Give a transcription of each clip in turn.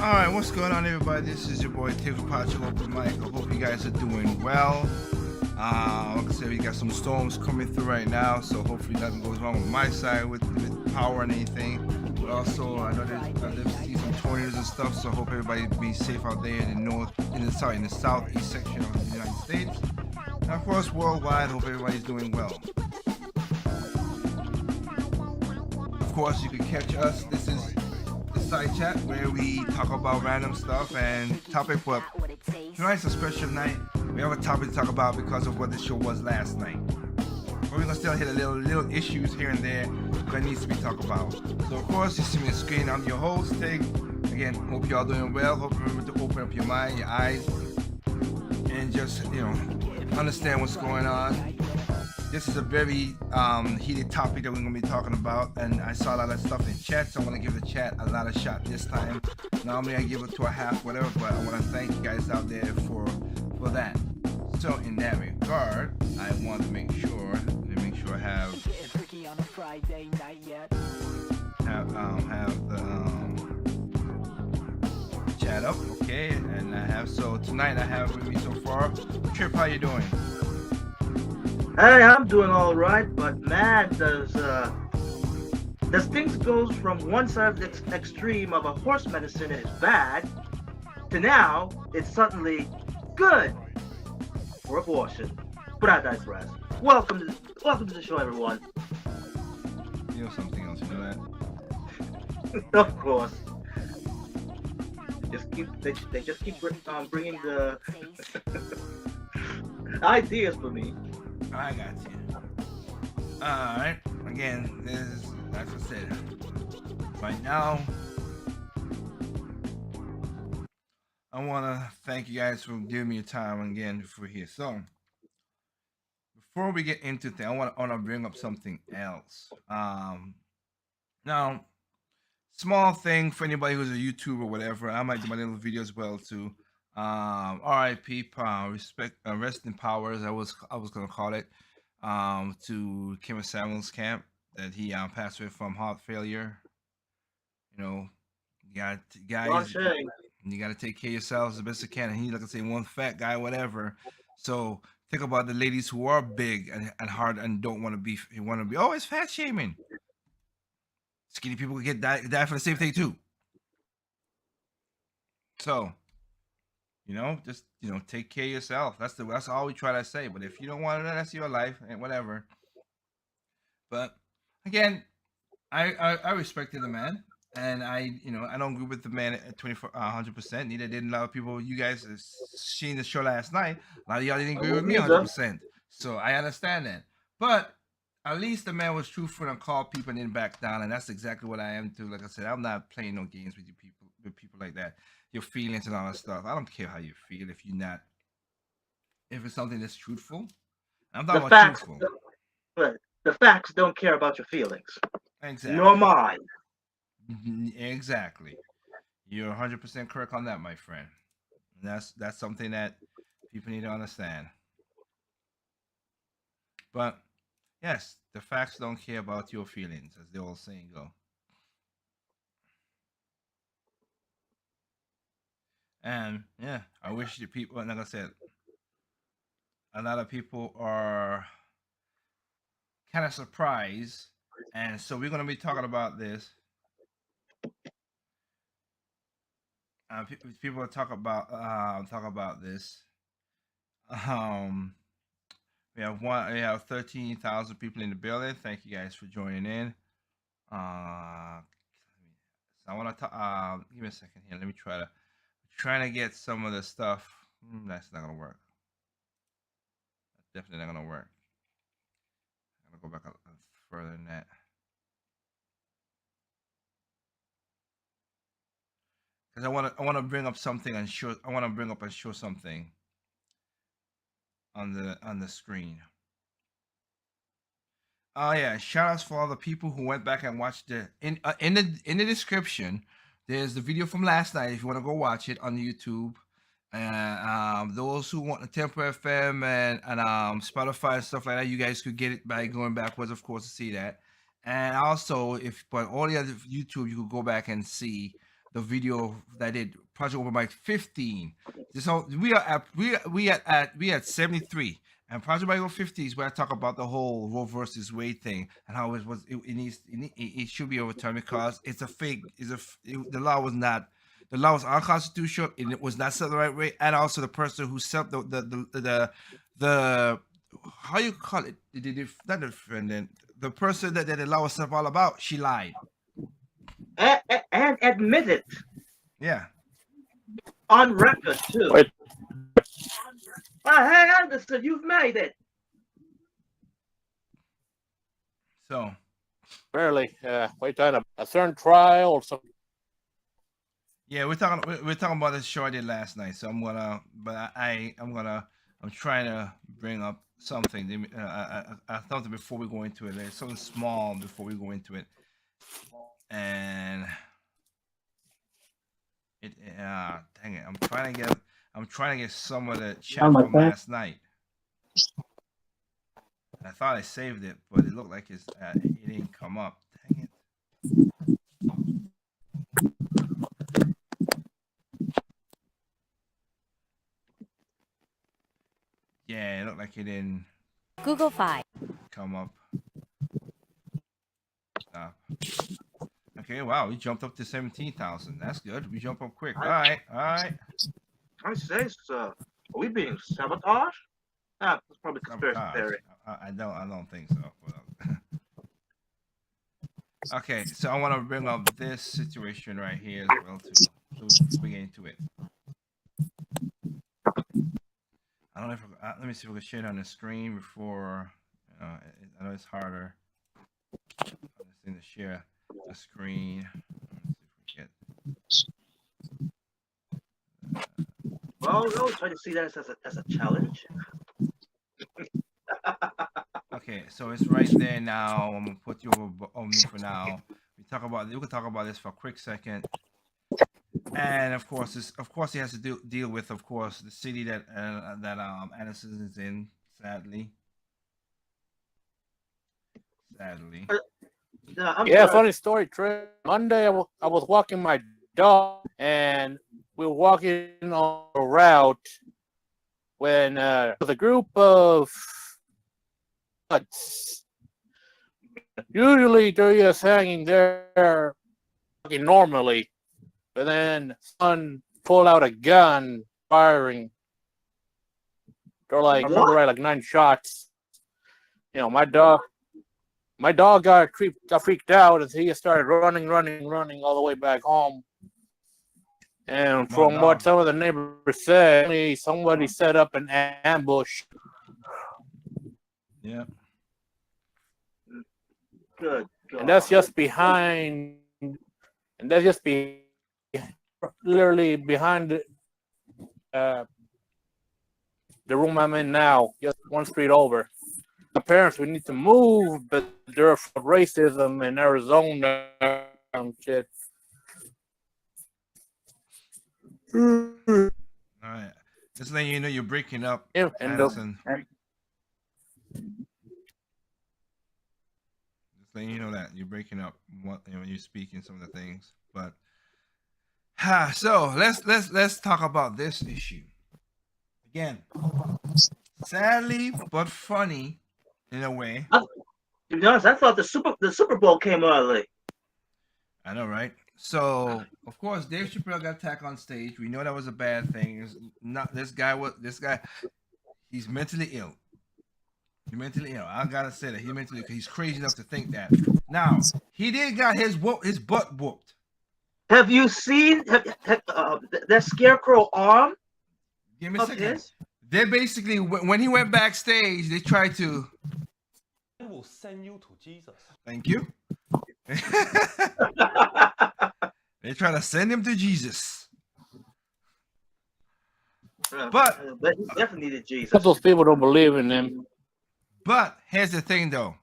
Alright, what's going on, everybody? This is your boy Tiff Pacho Open Mic. I hope you guys are doing well. Like I said, we got some storms coming through right now, so hopefully nothing goes wrong with my side with power and anything. But also, I know there's see some tornadoes and stuff, so I hope everybody be safe out there in the in the southeast section of the United States. And of course, worldwide, hope everybody's doing well. Of course, you can catch us. This is the side chat where we talk about random stuff and topic. But tonight's a special night. We have a topic to talk about because of what the show was last night. But we're gonna still hit a little issues here and there that needs to be talked about. So of course, you see me on the screen. I'm your host, Tig. Again, hope y'all doing well. Hope you remember to open up your mind, your eyes, and just understand what's going on. This is a very heated topic that we're going to be talking about, and I saw a lot of stuff in chat, so I want to give the chat a lot of shot this time. Normally I give it to a half, whatever, but I want to thank you guys out there for that. So in that regard, I want to make sure I have the chat up, okay? And tonight I have with me so far. Trip, how you doing? Hey, I'm doing all right, but man, does things goes from one side of the extreme of a horse medicine is bad to now it's suddenly good for abortion. But I digress. Welcome to the show, everyone. You know something else, you know that? Of course, they just keep bringing the ideas for me. I got you. Alright. Again, this is, like I said, right now, I want to thank you guys for giving me your time again for here. So, before we get into things, I want to bring up something else. Now, small thing for anybody who's a YouTuber or whatever. I might do my little video as well too. R.I.P. Respect, rest in power, as I was gonna call it. To Kim Samuel's camp that he passed away from heart failure. You know, guys, you got to take care of yourselves the best you can. And he, like I say, one fat guy, whatever. So think about the ladies who are big and hard and don't want to be. Oh, it's fat shaming. Skinny people get die for the same thing too. So, just take care of yourself. That's all we try to say. But if you don't want to, that's your life and whatever. But again, I respected the man, and I don't agree with the man at 100%. Neither did a lot of people. You guys seen the show last night. A lot of y'all didn't agree with me 100%. So I understand that. But at least the man was truthful and called people and didn't back down, and that's exactly what I am too. Like I said, I'm not playing no games with people like that. Your feelings and all that stuff. I don't care how you feel if it's something that's truthful. I'm talking about truthful. The facts don't care about your feelings. Exactly. Nor mine. Exactly. You're 100% correct on that, my friend. And that's something that people need to understand. But yes, the facts don't care about your feelings, as the old saying go. And yeah, I wish the people, like I said, a lot of people are kind of surprised, and so we're going to be talking about this. People talk about this. We have 13,000 people in the building. Thank you guys for joining in. So I want to talk. Give me a second here. Let me trying to get some of the stuff. That's not gonna work. That's definitely not gonna work. I'm gonna go back further than that. Because I want to bring up something and show. I want to bring up and show something on the screen. Oh yeah! Shout outs for all the people who went back and watched in the description. There's the video from last night if you want to go watch it on YouTube. And those who want the Temper FM and Spotify and stuff like that, you guys could get it by going backwards, of course, to see that. And also, but all the other YouTube, you could go back and see the video that did Project Open Mic 15. So we are at 73. And Project Michael 50 is where I talk about the whole Roe versus Wade thing and how it should be overturned because it's a fake. The law was not, the law was unconstitutional and it was not set the right way. And also the person who set the how you call it, not the defendant, the person that the law was set all about, she lied. And admit it Yeah. on record too. Wait. Hey Anderson, you've made it. So Barely. Wait on a certain trial or something. yeah, we're talking about this show I did last night. So I'm trying to bring up something. I thought before we go into it, there's something small before we go into it, and dang it, I'm trying to get some of the chat from last night. I thought I saved it, but it looked like it didn't come up. Dang it. Yeah, it looked like it didn't Google Fi. come up. Stop. Okay, wow, we jumped up to 17,000. That's good. We jumped up quick. All right. I say so. Are we being sabotaged? That's probably conspiracy theory. I don't think so. Okay, so I want to bring up this situation right here as well too. So we get into it. I don't know if let me see if we can share it on the screen before. I know it's harder. This thing to share the screen. Let's see if we get. Well, no, try to see that as a challenge. Okay, so it's right there now. I'm gonna put you over on me for now. We can talk about this for a quick second. And of course, he has to deal with, of course, the city that Anderson is in. Sadly. Yeah, funny story, Trey. Monday, I was walking my dog, and we were walking on a route when with a group of huts. Usually, they're just hanging there, walking normally. But then someone pulled out a gun, firing. They're like, like 9 shots. You know, my dog got freaked out as he started running all the way back home. And from what some of the neighbors said, somebody set up an ambush. Yeah. Good. And that's just behind. Literally behind the room I'm in now, just one street over. My parents, we need to move, but they're for racism in Arizona and shit. All right. Just letting you know you're breaking up, Yeah, Anderson. Just letting you know that you're breaking up when you're speaking some of the things, but. So let's talk about this issue again. Sadly, but funny in a way. To be honest, I thought the Super Bowl came early. I know, right? So of course, Dave Chappelle got attacked on stage. We know that was a bad thing. This guy. He's mentally ill. He's mentally ill. I gotta say that he's mentally ill because he's crazy enough to think that. Now he did got his butt whooped. Have you seen that scarecrow arm? Give me a second. They basically, when he went backstage, they tried to. I will send you to Jesus. Thank you. They try to send him to Jesus. But he definitely needed Jesus. Those people don't believe in him. But here's the thing, though.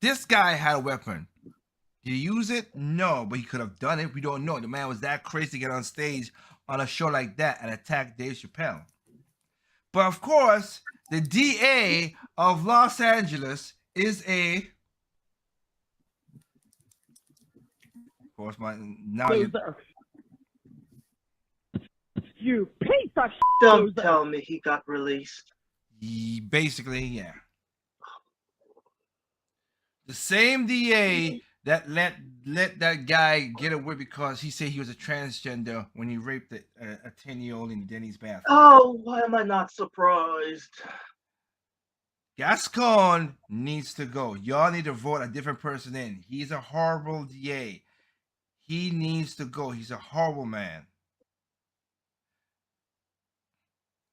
This guy had a weapon. Did he use it? No, but he could have done it. We don't know. The man was that crazy to get on stage on a show like that and attack Dave Chappelle. But of course, the DA of Los Angeles is a. Of course, You piece of shit. Don't loser. tell me he got released. Basically, yeah. The same DA that let that guy get away because he said he was a transgender when he raped a 10-year-old in Denny's bathroom. Oh, why am I not surprised? Gascon needs to go. Y'all need to vote a different person in. He's a horrible DA. He needs to go. He's a horrible man.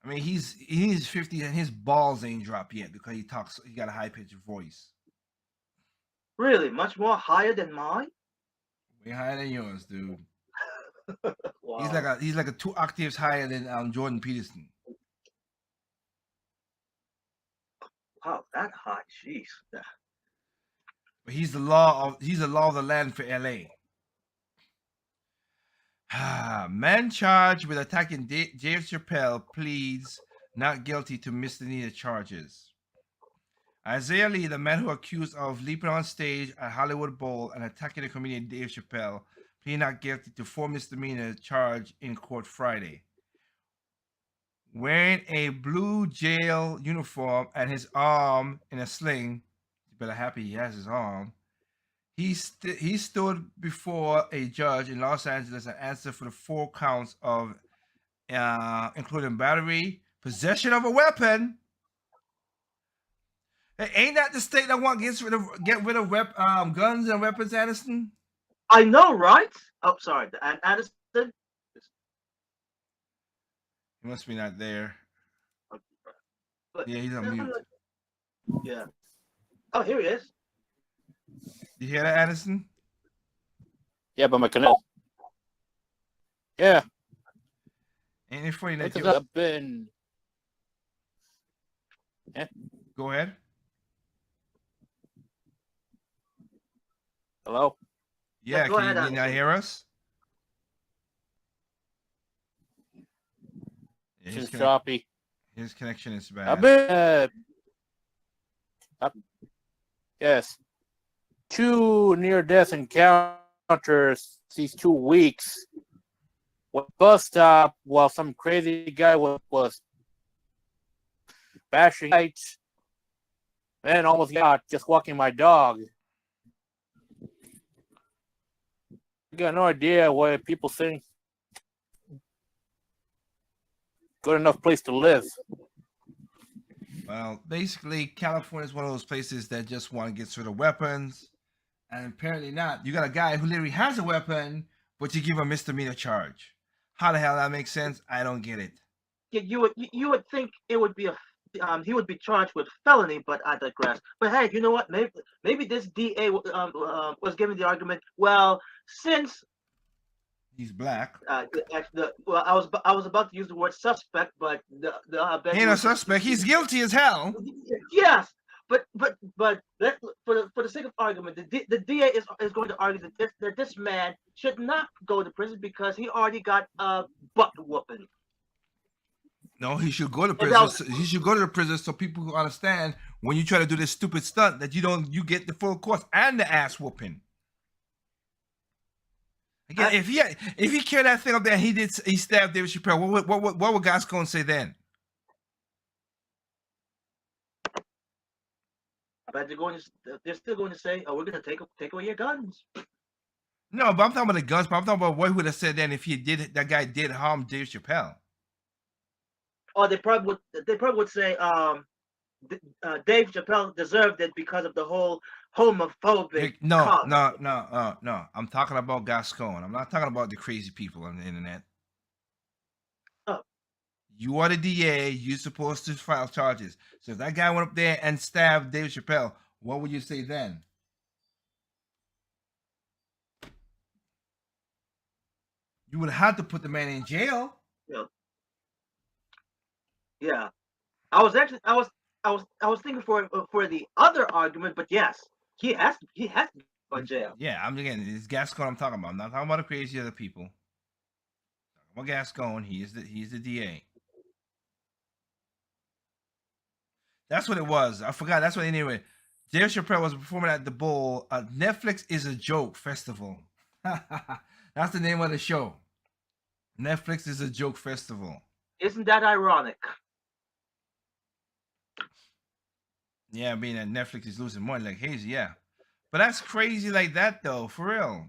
I mean, he's 50 and his balls ain't dropped yet because he got a high-pitched voice. Really, much more higher than mine? Way higher than yours, dude. Wow. He's like a 2 octaves higher than Jordan Peterson. Wow, that high, jeez. But he's the law of the land for LA. Man charged with attacking Dave Chappelle pleads not guilty to misdemeanor charges. Isaiah Lee, the man who accused of leaping on stage at Hollywood Bowl and attacking the comedian Dave Chappelle, pleaded not guilty to 4 misdemeanor charge in court Friday. Wearing a blue jail uniform and his arm in a sling, you better happy he has his arm. He stood before a judge in Los Angeles and answered for the 4 counts of, including battery, possession of a weapon. Hey, ain't that the state that want to get rid of guns and weapons, Addison? I know, right? Oh, sorry, Addison. He must be not there. But, Yeah, he's on mute. Yeah. Oh, here he is. You hear that, Addison? Yeah, but my connect. Yeah. Ain't it funny that Because you... I've been. Yeah. Go ahead. Hello? Yeah, go can ahead, you not hear us? Yeah, It's choppy. His connection is bad. I've been. Yes. 2 near-death encounters these 2 weeks. With bus stop while some crazy guy was bashing lights and almost got just walking my dog. I got no idea why people think good enough place to live. Well, basically, California is one of those places that just want to get rid of weapons, and apparently not. You got a guy who literally has a weapon, but you give him a misdemeanor charge. How the hell that makes sense? I don't get it. Yeah, you would think it would be he would be charged with felony, but I digress. But hey, you know what? Maybe this DA was giving the argument. Well, since he's black. Well, I was about to use the word suspect, but he ain't a suspect. He's guilty as hell. Yes, but for the sake of argument, the DA is going to argue that this man should not go to prison because he already got a butt whooping. No, he should go to prison. He should go to the prison so people can understand when you try to do this stupid stunt that you get the full course and the ass whooping. Again, if he carried that thing up there and he stabbed David Chappelle, what would Gascon say then? I bet they're still going to say, "Oh, we're going to take away your guns." No, but I'm talking about the guns. But I'm talking about what he would have said then if that guy did harm Dave Chappelle. Oh, they probably would say, Dave Chappelle deserved it because of the whole homophobic. No. I'm talking about Gascon. I'm not talking about the crazy people on the internet. Oh. You are the DA. You're supposed to file charges. So if that guy went up there and stabbed Dave Chappelle, what would you say then? You would have had to put the man in jail. Yeah. I was thinking for the other argument, but yes, he has to go to jail. Yeah, it's Gascon I'm talking about. I'm not talking about the crazy other people. I'm talking about Gascon. He's the DA. That's what it was. I forgot. That's what anyway. Dave Chappelle was performing at the Bowl. Netflix is a Joke Festival. That's the name of the show. Netflix is a joke festival. Isn't that ironic? Yeah, being that Netflix is losing money like hazy, yeah. But that's crazy like that though, for real.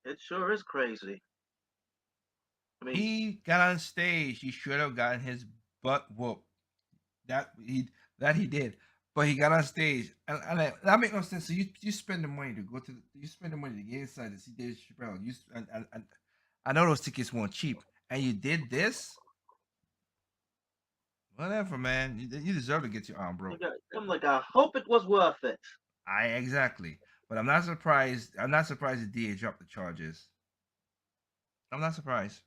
It sure is crazy. I mean, He got on stage. He should have gotten his butt whooped. That he did. But he got on stage, and that make no sense. So you spend the money to go to you spend the money to get inside to see Dave Chappelle. And I know those tickets weren't cheap, and you did this. Whatever, man. You deserve to get your arm broke. I'm like, I hope it was worth it. Exactly. But I'm not surprised. I'm not surprised the DA dropped the charges. I'm not surprised.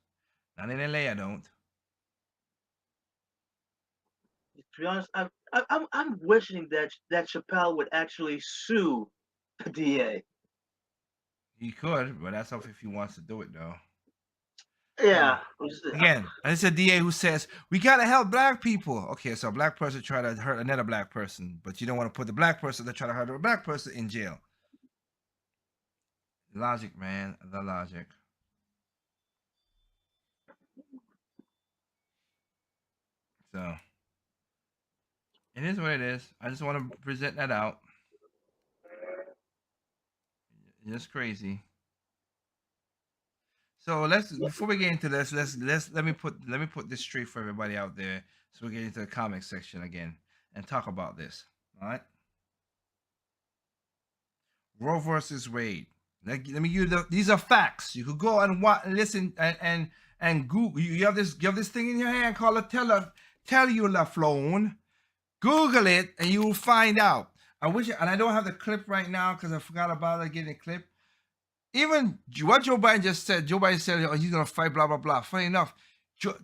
Not in LA, I don't. To be honest, I'm wishing that Chappelle would actually sue the DA. He could, but that's up if he wants to do it, though. Yeah. Again, and it's a DA who says we gotta help black people. Okay, so a black person try to hurt another black person, but you don't want to put the black person that try to hurt a black person in jail. Logic, man, the logic. So it is what it is. I just want to present that out. It's crazy. So before we get into this, let me put this straight for everybody out there. So we get into the comic section again and talk about this. All right. Roe versus Wade. Let me give you these are facts. You could go and watch, listen, and Google. You have this thing in your hand called a cellular phone. Google it and you will find out. And I don't have the clip right now because I forgot about it, getting a clip. Even what Joe Biden just said, Joe Biden said, oh, he's gonna fight, blah blah blah. Funny enough,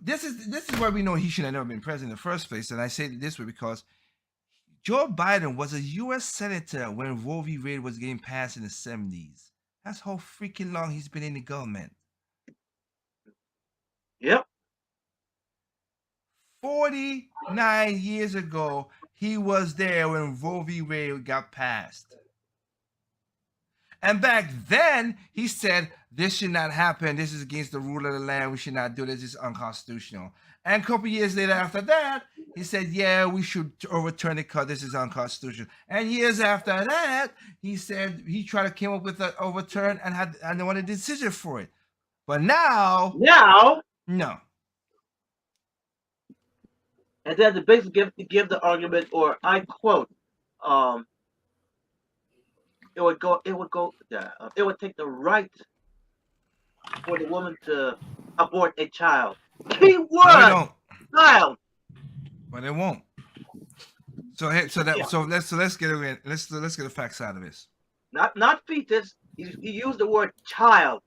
this is why we know he should have never been president in the first place. And I say it this way because Joe Biden was a U.S. senator when Roe v. Wade was getting passed in the 70s. That's how freaking long he's been in the government. Yep. 49 years ago, he was there when Roe v. Wade got passed. And back then, he said, this should not happen. This is against the rule of the land. We should not do this. It's unconstitutional. And a couple years later after that, he said, yeah, we should overturn it because this is unconstitutional. And years after that, he said he tried to come up with an overturn and wanted a decision for it. But now, no. And then to basically give the argument, or I quote, it would take the right for the woman to abort a child. Key word, child. But it won't. So let's get the facts out of this. Not fetus. He used the word child.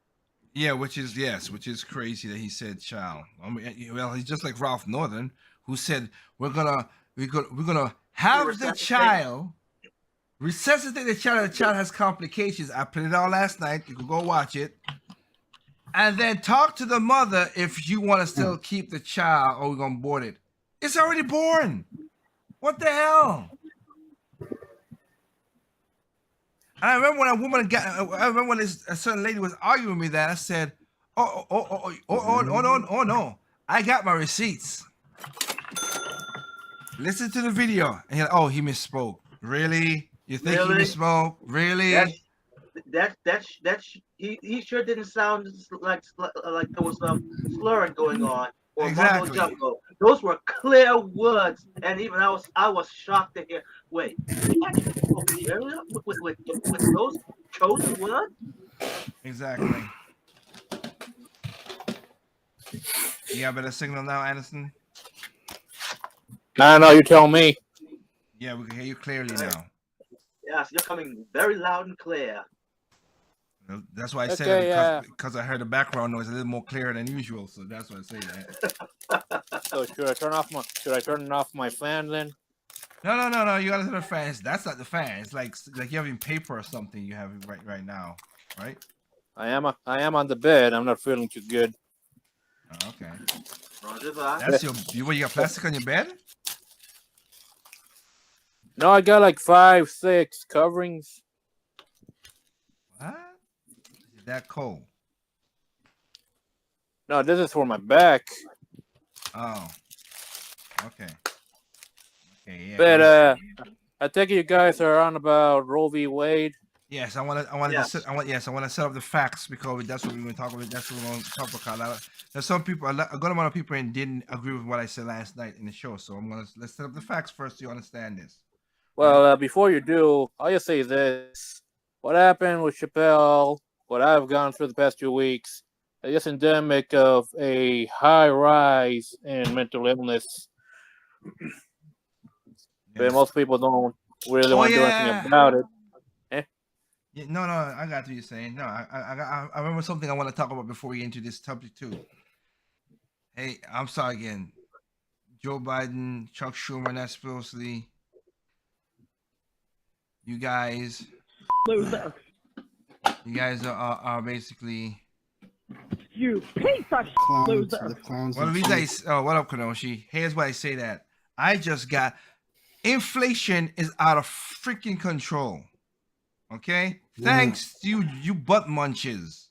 Yeah, which is crazy that he said child. I mean, well, he's just like Ralph Northern, who said we're gonna have the child. Resuscitate the child. The child has complications. I put it on last night. You can go watch it. And then talk to the mother if you want to still keep the child or we're going to abort it. It's already born. What the hell? And I remember when a certain lady was arguing with me that I said, oh, no. I got my receipts. Listen to the video. And you're like, oh, he misspoke. Really? You think he misspoke? Really? He sure didn't sound like there was some slurring going on or exactly. Jumbo. Those were clear words, and even I was shocked to hear. Wait, he actually spoke clearly with those chosen words? Exactly. You got a better signal now, Anderson? No, you tell me. Yeah, we can hear you clearly now. Yes, you're coming very loud and clear. That's why I said it because I heard the background noise a little more clear than usual, so that's why I say that. So should I turn off my fan then? No. You gotta turn the fans. That's not the fan. It's like you having paper or something you have right now, right? I am on the bed. I'm not feeling too good. Oh, okay. Roger that. That's you got plastic on your bed? No, I got like 5, 6 coverings. What? that cold? No, this is for my back. Oh, okay. Okay, yeah. But I think you guys are on about Roe v. Wade. Yes, I wanted Yes. to set. I want to set up the facts because that's what we're going to talk about. That's what we're going to talk about. There's some people, a good amount of people, and didn't agree with what I said last night in the show. So let's set up the facts first so you understand this. Well, before you do, I'll just say this: what happened with Chappelle, what I've gone through the past 2 weeks, is just endemic of a high rise in mental illness. But Yes. most people don't really Oh want to do yeah. anything about it. Yeah, no, I got what you're saying. No, I remember something I want to talk about before we get into this topic too. Hey, I'm sorry again. Joe Biden, Chuck Schumer, Nancy Pelosi, you guys, Loser. you guys are basically. You piece of Clowns, loser. the clowns. Well, the and reason I chiefs. what up, Kenoshi? Here's why I say that. I just got inflation is out of freaking control. Okay, thanks to you butt munches.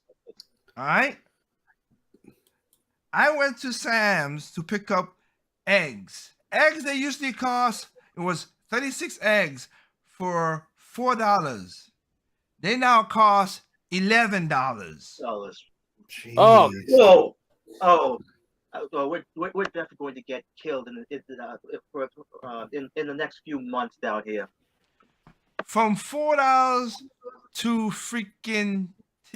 All right. I went to Sam's to pick up eggs. Eggs they usually cost, it was 36 eggs for $4. They now cost $11. Dollars. Oh, Jeez. Whoa. Oh. We're definitely going to get killed in the next few months down here. From $4 to freaking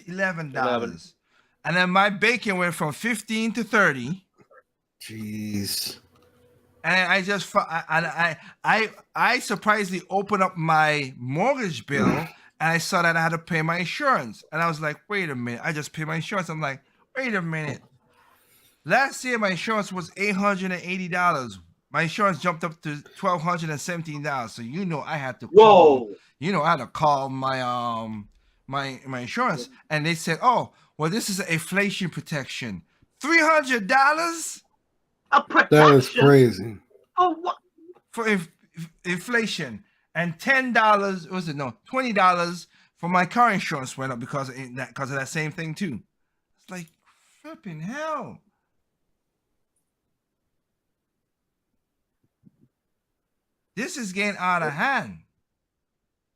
$11. 11. And then my bacon went from 15 to 30. Jeez. And I surprisingly opened up my mortgage bill and I saw that I had to pay my insurance. And I was like, wait a minute, I just paid my insurance. I'm like, wait a minute. Last year my insurance was $880. My insurance jumped up to $1,217. So I had to call. Whoa. I had to call my my insurance, and they said, "Oh, well, this is an inflation protection. $300 A protection. That is crazy. Oh, what? for inflation, and $10 was it? No, $20 for my car insurance went up because of that same thing too. It's like flipping hell." This is getting out of hand.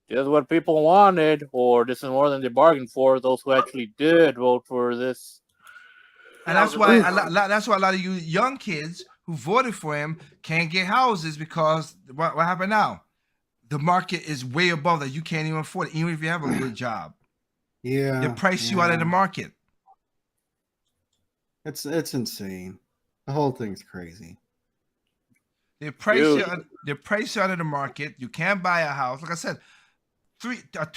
this is what people wanted, or this is more than they bargained for. Those who actually did vote for this. And that's why a lot of you young kids who voted for him can't get houses because what happened now? The market is way above that. You can't even afford it, even if you have a good job. Yeah. They price you out of the market. It's insane. The whole thing's crazy. They price you out of the market. You can't buy a house. Like I said, a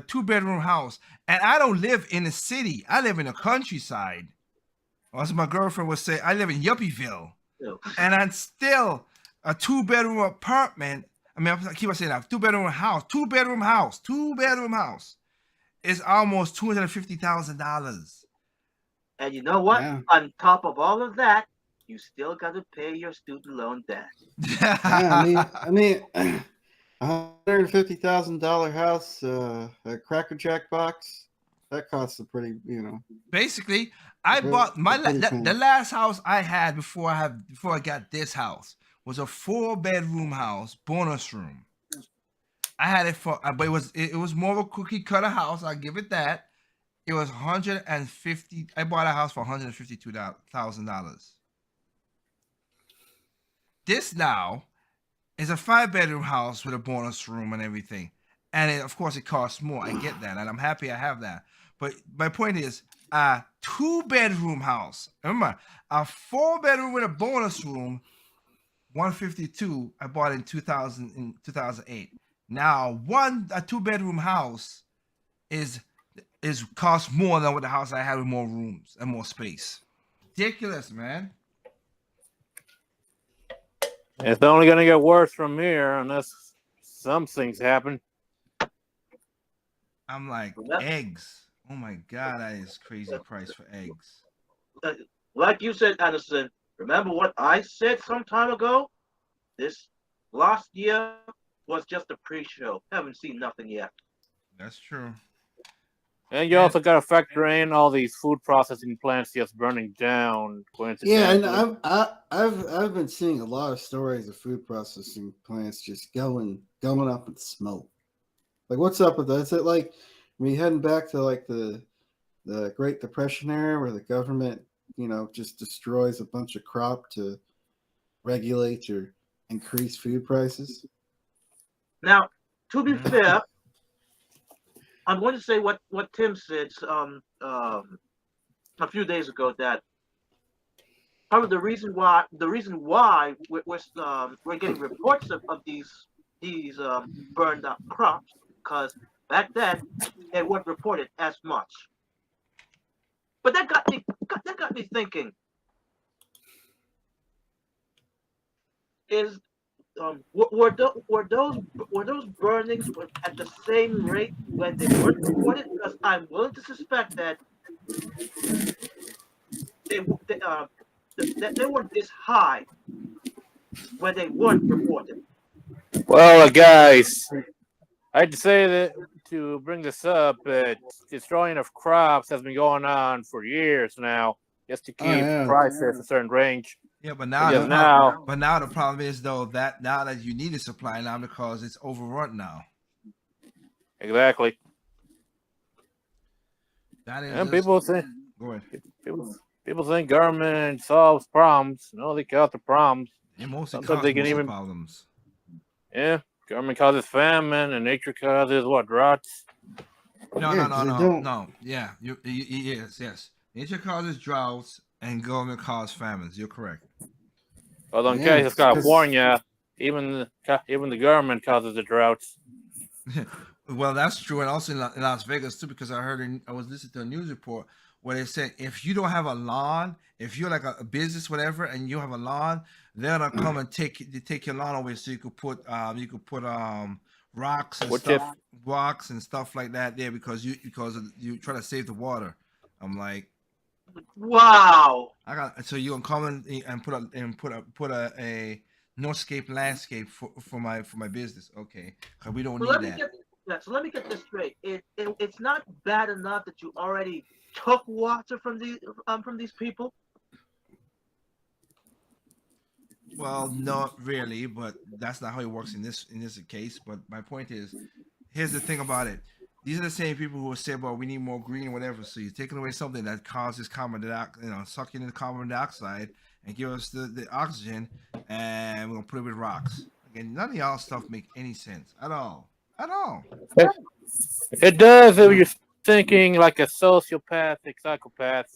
two-bedroom house. And I don't live in the city. I live in the countryside. As my girlfriend would say, I live in Yuppieville. Ew. And I'm still a two-bedroom apartment. I mean, I keep on saying that. Two-bedroom house is almost $250,000. And you know what? Yeah. On top of all of that, you still got to pay your student loan debt. Yeah, I mean, $150,000 house, a Cracker Jack box, that costs a pretty, Basically, I Very- bought pretty the cool. last house I had before I got this house was a 4-bedroom house, bonus room. I had it but it was more of a cookie cutter house. I'll give it that. It was 150. I bought a house for $152,000. This now is a 5-bedroom house with a bonus room and everything, and of course it costs more. I get that, and I'm happy I have that. But my point is, a 2-bedroom house. Remember, a 4-bedroom with a bonus room, 152. I bought in 2008. Now, a 2-bedroom house is cost more than what the house I had with more rooms and more space. Ridiculous, man. It's only going to get worse from here unless some things happen. I'm like, Yeah. eggs. Oh my God, that is crazy price for eggs. Like you said, Anderson, remember what I said some time ago? This last year was just a pre-show. Haven't seen nothing yet. That's true. And you also got to factor in all these food processing plants just burning down. Yeah, and Coincidentally, I've been seeing a lot of stories of food processing plants just going up in smoke. Like, what's up with that? Is it like we heading back to like the Great Depression era where the government, just destroys a bunch of crop to regulate or increase food prices? Now, to be fair, I'm going to say what Tim said a few days ago, that probably the reason why we're getting reports of these burned up crops, because back then it wasn't reported as much. But that got me thinking: is were those burnings at the same rate when they weren't reported? Because I'm willing to suspect that they they, uh, that they weren't this high when they weren't reported. well, guys, I'd say that to bring this up, destroying of crops has been going on for years now, just to Oh keep yeah, prices a certain range. Yeah, but But now just now, now the problem is though that now that you need a supply now because it's overrun now. exactly. That is And just go ahead. people, people think government solves problems. No, they cause the problems. It mostly Sometimes causes they can most of the even, problems. yeah, government causes famine, and nature causes what, droughts. No, yeah, no, because no, they no, don't. no. Yeah, yes, yes. Nature causes droughts and government causes famines. You're correct. Although in Yeah, cases of because California, even the government causes the droughts. Well, that's true, and also in Las Vegas too, because I was listening to a news report where they said if you don't have a lawn, if you're like a business, whatever, and you have a lawn, they're gonna come and take your lawn away so you could put rocks and Which if stuff, rocks and stuff like that there because you try to save the water. I'm like, Wow. I got so you gonna come and put a northscape landscape for my business, okay? Because we don't So need let me that. get let me get this straight. It's not bad enough that you already took water from these people. Well, not really, but that's not how it works in this case. But my point is, here's the thing about it. These are the same people who will say, "Well, we need more green, whatever." So you're taking away something that causes carbon dioxide, sucking in carbon dioxide and give us the oxygen, and we're gonna put it with rocks. Again, none of y'all stuff make any sense at all. it, it does if you're thinking like a sociopathic psychopath.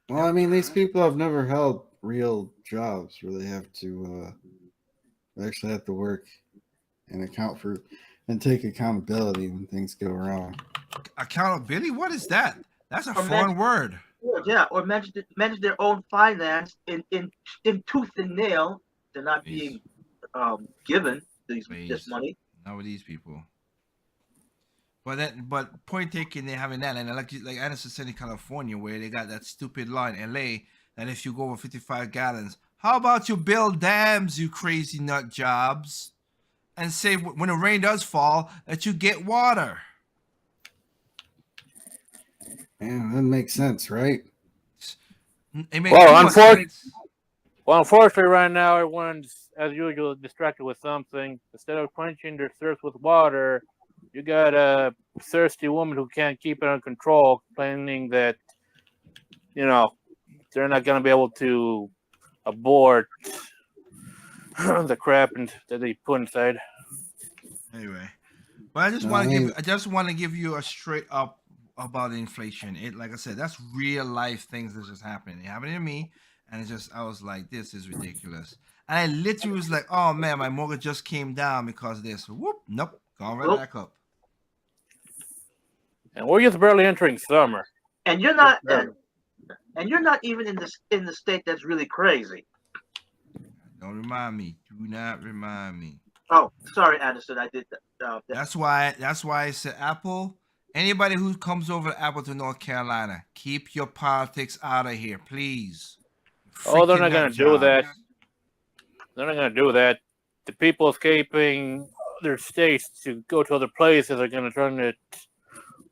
well, Yep. I mean, these people have never held real jobs where they actually have to work and account for and take accountability when things go wrong. Accountability. What is that? That's a Or manage, foreign word. yeah, or manage their own finance in tooth and nail. They're not Please, being given this please, money. not with these people. But point taken, they're having that, and like Anderson said in California, where they got that stupid law in LA that if you go over 55 gallons, how about you build dams, you crazy nut jobs, and say when the rain does fall that you get water. Yeah, that makes sense, right? It makes too Well, much sense. unfortunately, right now everyone's as usual distracted with something. Instead of quenching their thirst with water, you got a thirsty woman who can't keep it under control, complaining that you know they're not going to be able to abort the crap that they put inside. Anyway, but I just No, I want to mean, give you a straight up about inflation. It, like I said, that's real life things that's just happening. It happened to me, and it's just I was like, this is ridiculous. And I literally was like, oh man, my mortgage just came down because of this. Whoop, nope, gone right Nope. back up. And we're just barely entering summer. And you're not and you're not even in the state that's really crazy. Don't remind me. Do not remind me. Oh, sorry, Anderson, I did that. That's why I said Apple. Anybody who comes over to Apple to North Carolina, keep your politics out of here, please. Oh, they're Freaking not nut going to do that. jobs. They're not going to do that. The people escaping their states to go to other places are going to turn it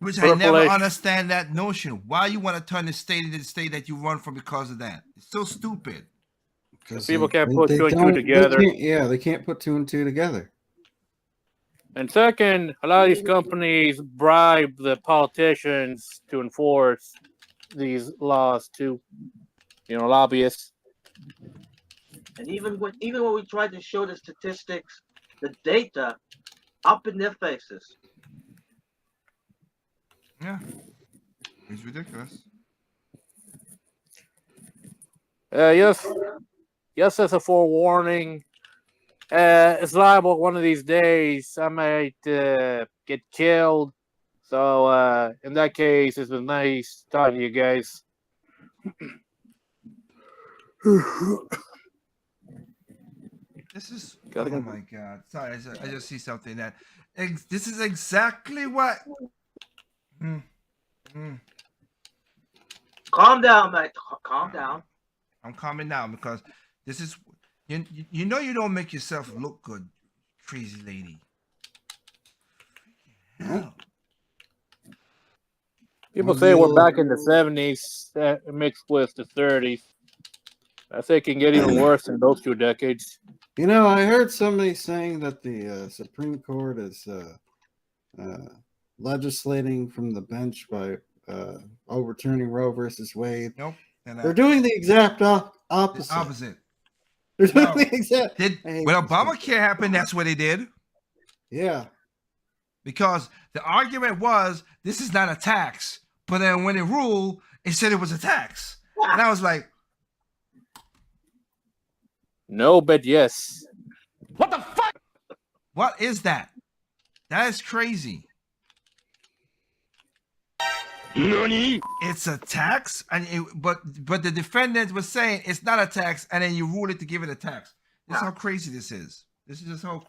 Which I never proliferation. understand that notion. Why you want to turn the state into the state that you run from because of that? It's so stupid. Because People can't put two and two together. They can't put two and two together. And second, a lot of these companies bribe the politicians to enforce these laws too. Lobbyists. And even when we tried to show the statistics, the data, up in their faces. Yeah, it's ridiculous. Yes, as a forewarning. It's liable one of these days I might get killed. So in that case, it's been nice talking to you guys. This is, oh my God. Sorry, I just see something that, this is exactly what. Calm down, mate. Calm down. I'm calming down because this is, you know you don't make yourself look good, crazy lady. Hell. People say we're back in the 70s mixed with the 30s. I think it can get even worse in those 2 decades. I heard somebody saying that the Supreme Court is legislating from the bench by overturning Roe versus Wade. Nope. They're doing the exact opposite. They're doing the exact. When Obamacare happened, that's what they did. Yeah. Because the argument was this is not a tax, but then when it ruled, it said it was a tax, and I was like, no, but yes. What the fuck? What is that? That is crazy. Nani? It's a tax, but the defendant was saying it's not a tax, and then you rule it to give it a tax. This is how crazy this is. This is just how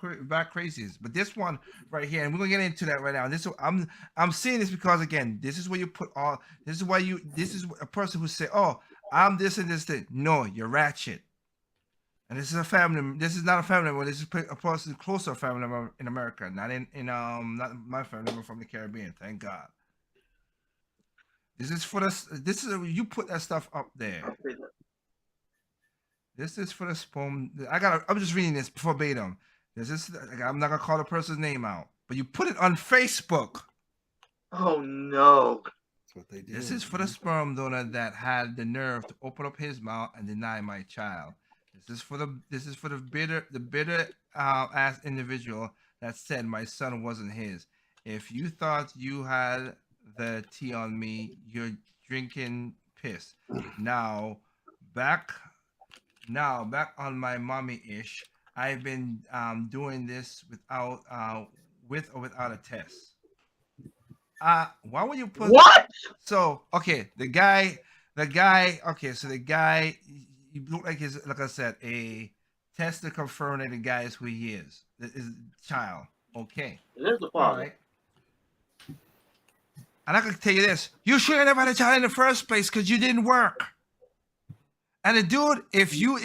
crazy it is. But this one right here, and we're gonna get into that right now. And I'm seeing this because again, this is where you put all. This is why you. This is a person who say, "Oh, I'm this and this thing." No, you're ratchet. And this is a family. This is not a family member. This is a person close to a family member in America, not not my family member from the Caribbean. Thank God. This is for the. This is you put that stuff up there. This is for the sperm. I'm just reading this verbatim. This is. I'm not gonna call the person's name out, but you put it on Facebook. Oh no! That's what they do. This is for the sperm donor that had the nerve to open up his mouth and deny my child. This is for the bitter ass individual that said my son wasn't his. If you thought you had the tea on me, you're drinking piss. Now back on my mommy-ish. I've been doing this without with or without a test. Why would you put What? So okay, the guy. Okay, so the guy. You look like like I said, a test to confirm that the guy is who he is. Is child. Okay. There's the father. Right. And I can tell you this: you should have never had a child in the first place because you didn't work. And the dude, if you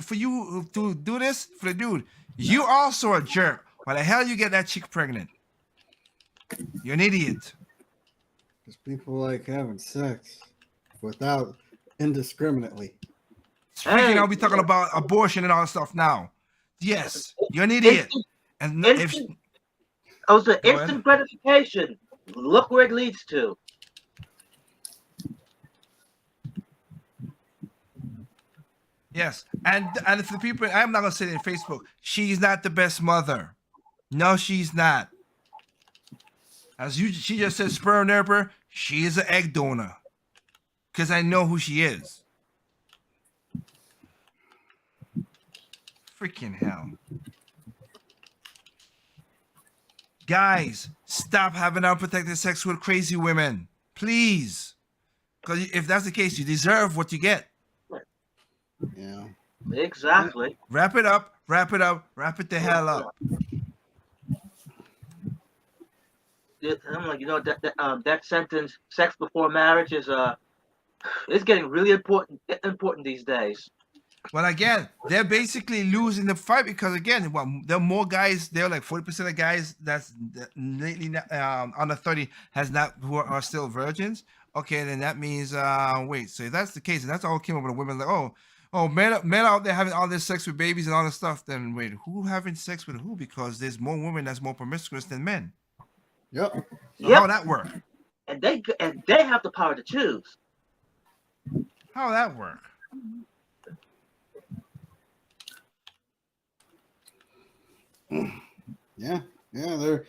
for you to do this for the dude, you also a jerk. Why the hell you get that chick pregnant? You're an idiot. Because people like having sex without indiscriminately. Speaking, I'll be talking about abortion and all that stuff now. Yes, you're an idiot. And if I was an instant gratification. Look where it leads to. yes, and for the people, I'm not gonna say it in Facebook. She's not the best mother. No, she's not. She just said sperm donor. She is an egg donor. Because I know who she is. Freaking hell. Guys, stop having unprotected sex with crazy women. Please. Because if that's the case, you deserve what you get. Yeah. Exactly. Wrap it up. Wrap it the hell up. I'm like, that sentence, sex before marriage, is it's getting really important these days. But again, they're basically losing the fight because again, well, there are more guys. There are like 40% of guys that lately under 30 has not who are still virgins. Okay, then that means wait. So if that's the case, and that's all came up with the women like men out there having all this sex with babies and all this stuff. Then wait, who having sex with who? Because there's more women that's more promiscuous than men. Yep. So how that work? And they have the power to choose. How that work? Yeah. They're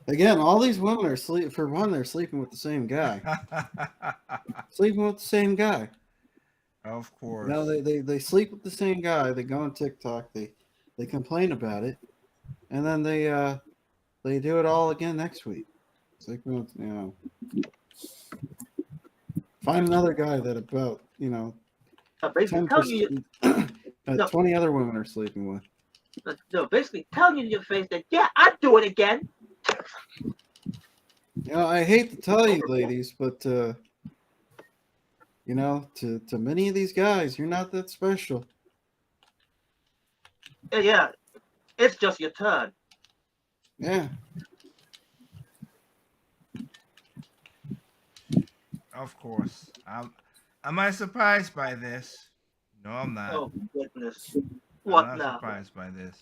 again. All these women are for one. They're sleeping with the same guy. Sleeping with the same guy. Of course. No, they sleep with the same guy. They go on TikTok. They complain about it, and then they do it all again next week. It's like, find another guy that about Basically telling you, 20 other women are sleeping with. no, basically telling you in your face that I'd do it again. I hate to tell you, ladies, but to many of these guys, you're not that special. Yeah, it's just your turn. Yeah. Of course. Am I surprised by this? No, I'm not. Oh goodness. What I'm not now? surprised by this.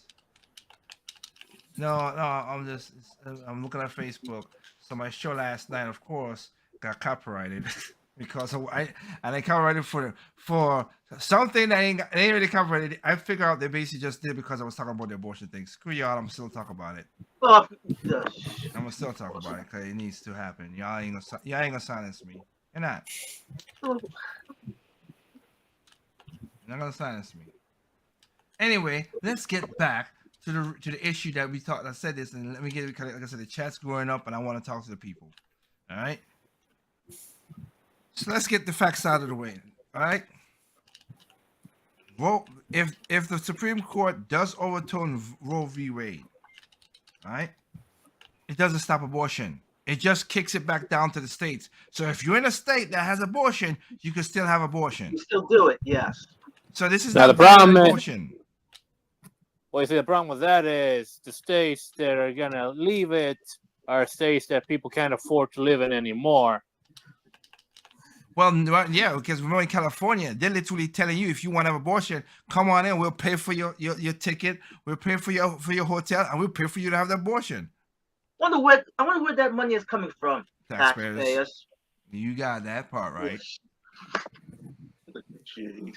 No, I'm looking at Facebook. So my show last night, of course, got copyrighted because I copyrighted for something that ain't really copyrighted. I figure out they basically just did because I was talking about the abortion thing. Screw y'all, I'm still talking about it. Oh, I'm gonna still talk about it because it needs to happen. Y'all ain't gonna silence me. You're not. You're not gonna silence me. Anyway, let's get back to the issue that we talked. I said this, and let me get it because, like I said, the chat's growing up, and I want to talk to the people. All right. So let's get the facts out of the way. All right. Well, if the Supreme Court does overturn Roe v. Wade, all right, it doesn't stop abortion. It just kicks it back down to the states. So if you're in a state that has abortion, you can still have abortion. you still do it, yes. So this is Now, not the problem is- abortion. Well, you see, the problem with that is the states that are going to leave it are states that people can't afford to live in anymore. Well, yeah, because remember in California, they're literally telling you if you want to have abortion, come on in, we'll pay for your ticket, we'll pay for your hotel, and we'll pay for you to have the abortion. I wonder where that money is coming from. Taxpayers. You got that part right. Jeez.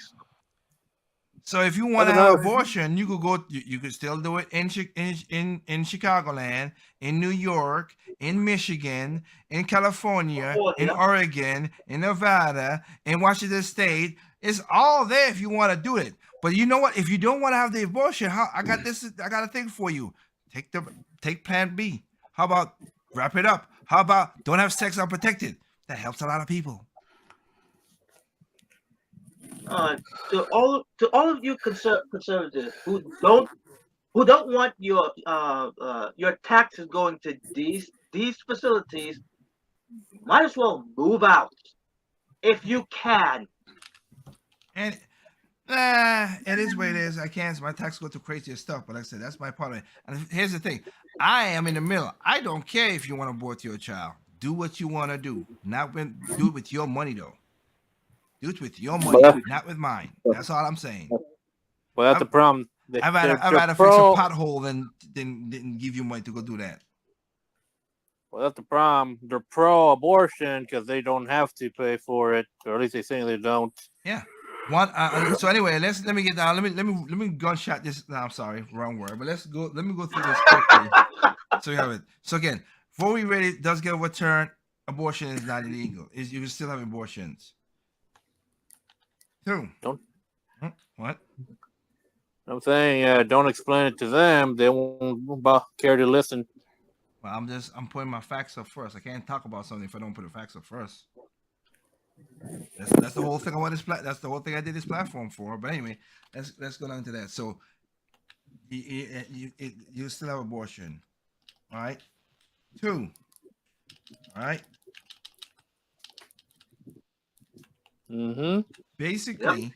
So if you want to have abortion, you could go. You could still do it in Chicagoland, in New York, in Michigan, in California, in Oregon, in Nevada, in Washington State. It's all there if you want to do it. But you know what? If you don't want to have the abortion, I got a thing for you. Take Plan B. How about wrap it up? How about don't have sex unprotected? That helps a lot of people. To all of you conservatives who don't want your taxes going to these facilities, might as well move out if you can. And it is what it is. I can't. My taxes go to crazier stuff, but like I said, that's my part of it. And here's the thing: I am in the middle. I don't care if you want to abort your child. Do what you want to do. Do it with your money though. Do it with your money, not with mine. That's all I'm saying. Well, that's the problem. I'd rather fix a pothole than give you money to go do that. Well, that's the problem. They're pro-abortion because they don't have to pay for it, or at least they say they don't. Yeah. So anyway, let me get down. Let me gunshot this. No, I'm sorry, wrong word. But let's go. Let me go through this quickly. So we have it. So again, Roe v. Wade does get overturned. Abortion is not illegal. You can still have abortions. Two. Don't. What? I'm saying, don't explain it to them. They won't care to listen. Well, I'm putting my facts up first. I can't talk about something if I don't put the facts up first. That's the whole thing I want that's the whole thing I did this platform for. But anyway, let's go down to that. So you still have abortion, all right? Two, all right? Mm-hmm. Basically,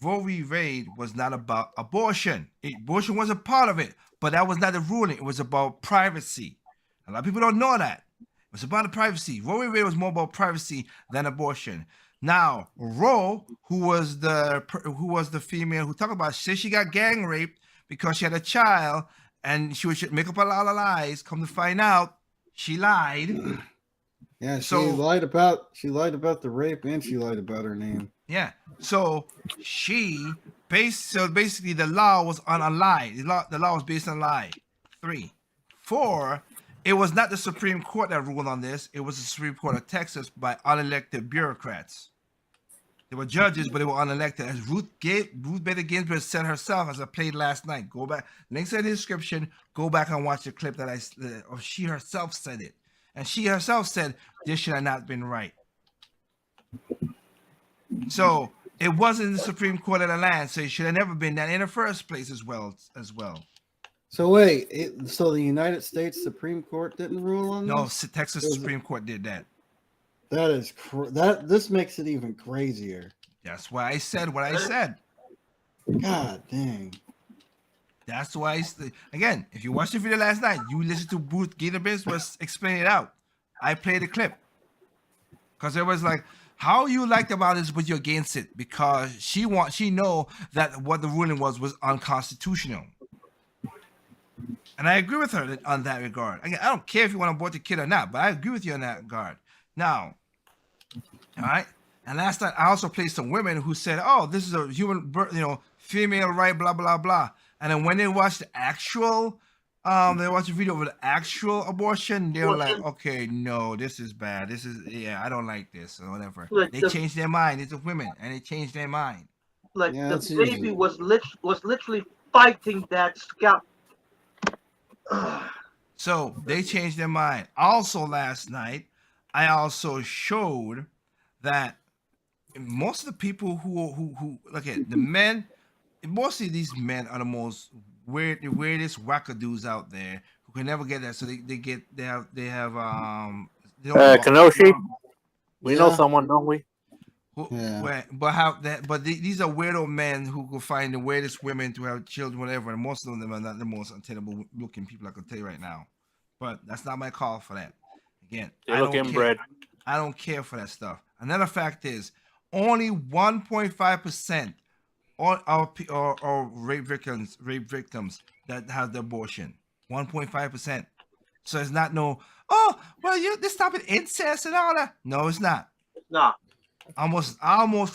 Roe v. Wade was not about abortion. Abortion was a part of it, but that was not the ruling. It was about privacy. A lot of people don't know that. It was about the privacy. Roe v. Wade was more about privacy than abortion. Now, Roe, who was the female who talked about said she got gang raped because she had a child and she would make up a lot of lies. Come to find out, she lied. Yeah, she So- lied about the rape and she lied about her name. Yeah. So basically the law was on a lie. The law was based on a lie. 3. 4. It was not the Supreme Court that ruled on this. It was the Supreme Court of Texas by unelected bureaucrats. They were judges, but they were unelected. As Ruth Bader Ginsburg said herself, as I played last night. Go back. Links in the description. Go back and watch the clip that she herself said it. And she herself said this should have not been right. So it wasn't the Supreme Court of the land, so it should have never been that in the first place as well. So wait, so the United States Supreme Court didn't rule on No, this? Texas Supreme Court did that. That is this makes it even crazier. That's why I said what I said. God dang. That's why again, if you watched the video last night, you listened to Booth Gatorbiz was explaining it out. I played the clip. Because it was like, how you liked about this, but you're against it because she know that what the ruling was unconstitutional. And I agree with her on that regard. Again, I don't care if you want to abort the kid or not, but I agree with you on that regard. Now, all right. And last night I also played some women who said, "Oh, this is a human, female right, blah blah blah." And then when they watched the actual, they watched a video of the actual abortion, they were like, "Okay, no, this is bad. This is I don't like this or whatever." Look, they changed their mind. It's a women, and they changed their mind. Like Yeah, the that's baby easy. was literally fighting that scalp. So they changed their mind. Also, last night, I also showed that most of the people who look at the men, mostly these men are the most weirdest wackadoos out there who can never get that. So they have they don't Kenoshi, we know Yeah. someone, don't we? Yeah. But these are weirdo men who will find the weirdest women to have children, whatever. And most of them are not the most untenable looking people, I can tell you right now. But that's not my call for that. Again, They I look don't inbred. care. I don't care for that stuff. Another fact is only 1.5% or rape victims that have the abortion. 1.5%. So it's not this stopping incest and all that. No, it's not. Nah. Almost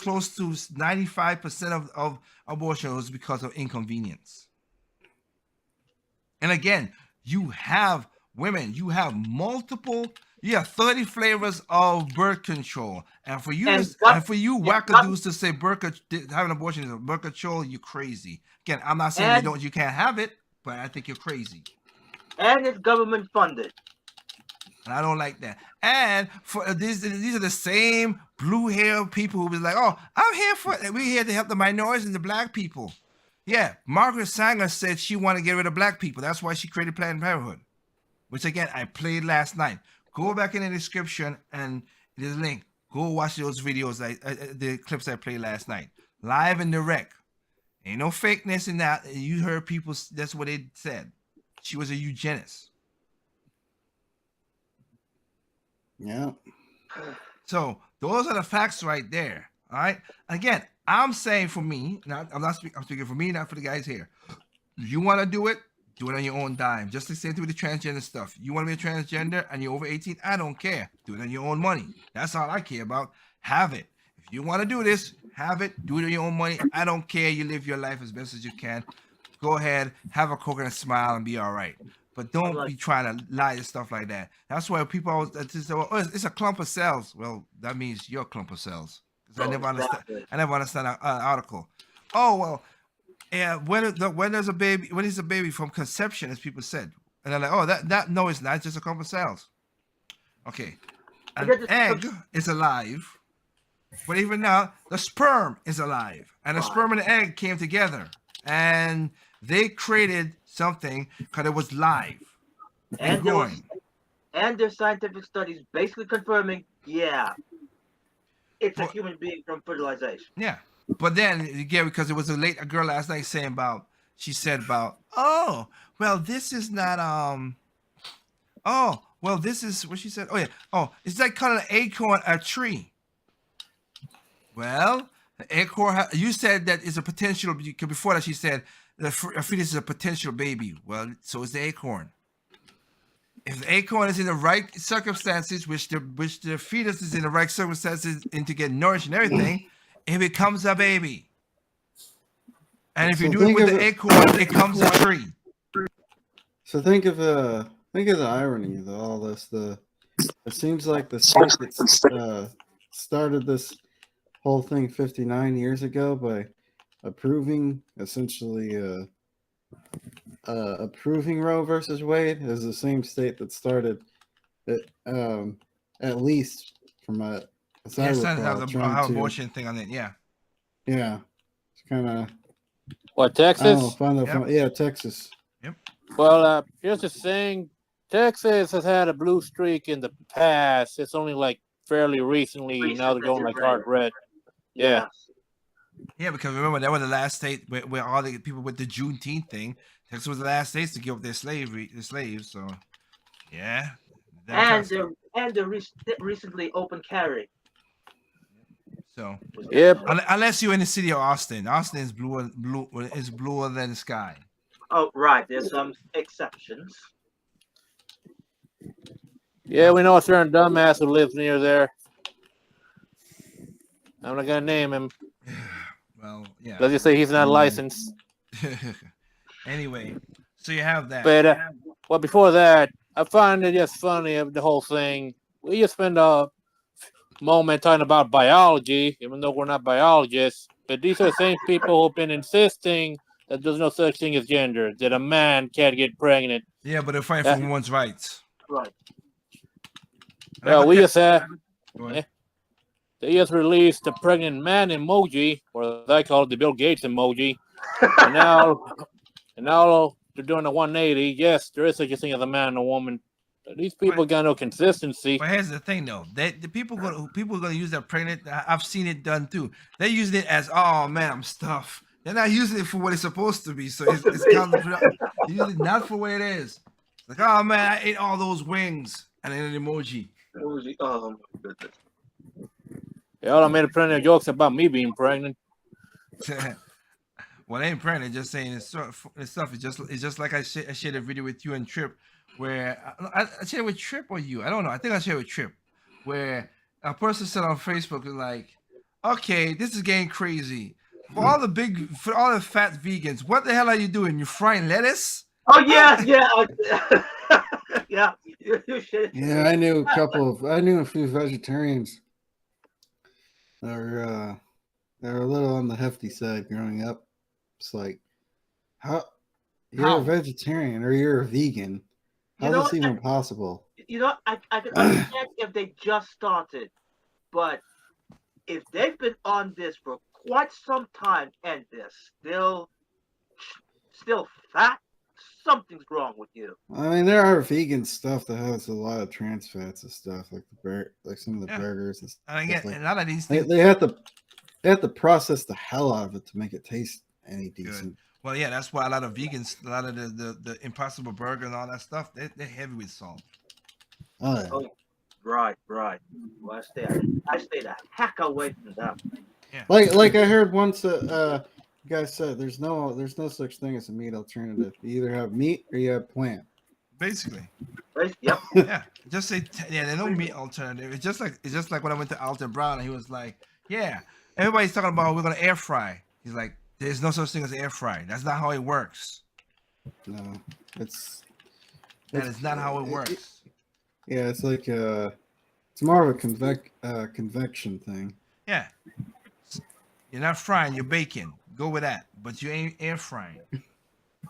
close to 95% of abortion was because of inconvenience. And again, you have women, you have 30 flavors of birth control. And for you wackadoos to say having abortion is a birth control, you're crazy. Again, I'm not saying you can't have it, but I think you're crazy. And it's government funded. And I don't like that. And for these are the same blue hair people who be like, "Oh, we're here to help the minorities and the black people." Yeah, Margaret Sanger said she wanted to get rid of black people. That's why she created Planned Parenthood, which again I played last night. Go back in the description and there's a link. Go watch those videos, the clips I played last night, live and direct. Ain't no fakeness in that. You heard people. That's what they said. She was a eugenist. Yeah. So those are the facts right there. All right. Again, I'm saying for me, I'm speaking for me, not for the guys here. If you want to do it on your own dime. Just the same thing with the transgender stuff. You want to be a transgender and you're over 18, I don't care. Do it on your own money. That's all I care about. Have it. If you want to do this, have it. Do it on your own money. I don't care. You live your life as best as you can. Go ahead, have a coconut smile and be all right. But don't be trying to lie and stuff like that. That's why people always say, "Well, it's a clump of cells." Well, that means you're a clump of cells. I never understand an article. Oh well, yeah. When is a baby from conception, as people said, and they're like, "Oh, that no, it's not. It's just a clump of cells." Okay, an egg is alive, but even now, the sperm is alive, and the sperm and the egg came together, and they created something because it was live and growing. And there's scientific studies basically confirming, it's a human being from fertilization. Yeah, But then again, because it was a girl last night saying about, she said about, oh, well, this is not oh, well, this is what she said. Oh yeah, oh, it's like calling an acorn a tree. Well, the acorn. You said that is a potential. Before that, she said a fetus is a potential baby. Well, so is the acorn. If the acorn is in the right circumstances, which the fetus is in the right circumstances, and to get nourished and everything, it becomes a baby. And if you do it with the acorn, it comes a tree. So think of the irony of all this. It seems like the state that started this whole thing 59 years ago by approving approving Roe versus Wade is the same state that started it, at least from as I recall, the abortion thing on it. Yeah. It's kind of What, I Texas? don't know, yeah, Texas. Yep. Well, here's the thing. Texas has had a blue streak in the past. It's only like fairly recently. Now they're going like hard red. Yeah. Yeah, because remember that was the last state where all the people with the Juneteenth thing. Texas was the last states to give up their slaves. So, yeah. And the recently open carry. So, yep. Unless you're in the city of Austin, Austin is bluer than the sky. Oh, right. There's some exceptions. Yeah, we know a certain dumbass who lives near there. I'm not gonna name him. Well, yeah. Let's just say he's not licensed. Anyway, so you have that. But well, before that, I find it just funny of the whole thing. We just spend a moment talking about biology, even though we're not biologists. But these are the same people who've been insisting that there's no such thing as gender, that a man can't get pregnant. Yeah, but they're fighting for women's rights. Right. Well, we just had. They just released the pregnant man emoji, or I call it the Bill Gates emoji. and now they're doing a 180. Yes, there is such a thing as a man and a woman. But these people got no consistency. But here's the thing, though. The people are gonna use that pregnant. I've seen it done too. They're using it as, oh man, I'm stuffed. They're not using it for what it's supposed to be. So it's kind of using it not for what it is. It's like, oh man, I ate all those wings, and then an emoji. Oh my goodness. Y'all I made plenty of jokes about me being pregnant. Well, I ain't pregnant. Just saying it's stuff. It's just like I shared a video with you and Trip, where I shared it with Trip or you. I don't know. I think I shared it with Trip, where a person said on Facebook like, "Okay, this is getting crazy. For all the fat vegans, what the hell are you doing? You frying lettuce?" Oh yeah. Yeah. Yeah, I knew a few vegetarians. They're a little on the hefty side growing up. It's like, how you're a vegetarian or you're a vegan? How is this even possible? I could understand if they just started, but if they've been on this for quite some time and they're still fat, something's wrong with you. I mean, there are vegan stuff that has a lot of trans fats and stuff, like some of the burgers and stuff. And again, a lot of these things they have to process the hell out of it to make it taste any decent. Good. Well, yeah, that's why a lot of vegans, a lot of the Impossible Burger and all that stuff, they're heavy with salt. Oh, yeah. Oh, right. Well, I stay the heck away from that. Yeah. Like I heard once, you guys said there's no such thing as a meat alternative. You either have meat or you have plant. Basically. Yep. Yeah. Just say there's no meat alternative. It's just like when I went to Alton Brown and he was like, yeah, everybody's talking about we're gonna air fry. He's like, there's no such thing as air fry. That's not how it works. No, that is not how it works. Yeah, it's like it's more of a convection thing. Yeah. You're not frying, you're baking. Go with that. But you ain't air frying.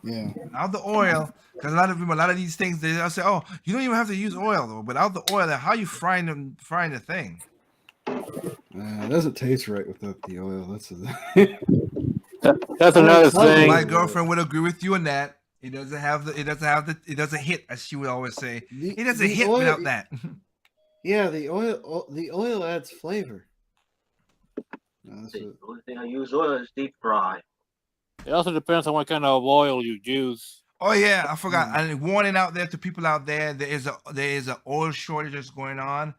Yeah. Without the oil, because a lot of these things they'll say, oh, you don't even have to use oil though. Without the oil, how you frying the thing? It doesn't taste right without the oil. That's another thing. My girlfriend would agree with you on that. It doesn't hit, as she would always say. It doesn't hit oil, without that. Yeah, the oil adds flavor. That's The it. only thing I use oil is deep fry. It also depends on what kind of oil you use. Oh yeah, I forgot. Mm. And warning out there to people out there, there is a oil shortage that's going on.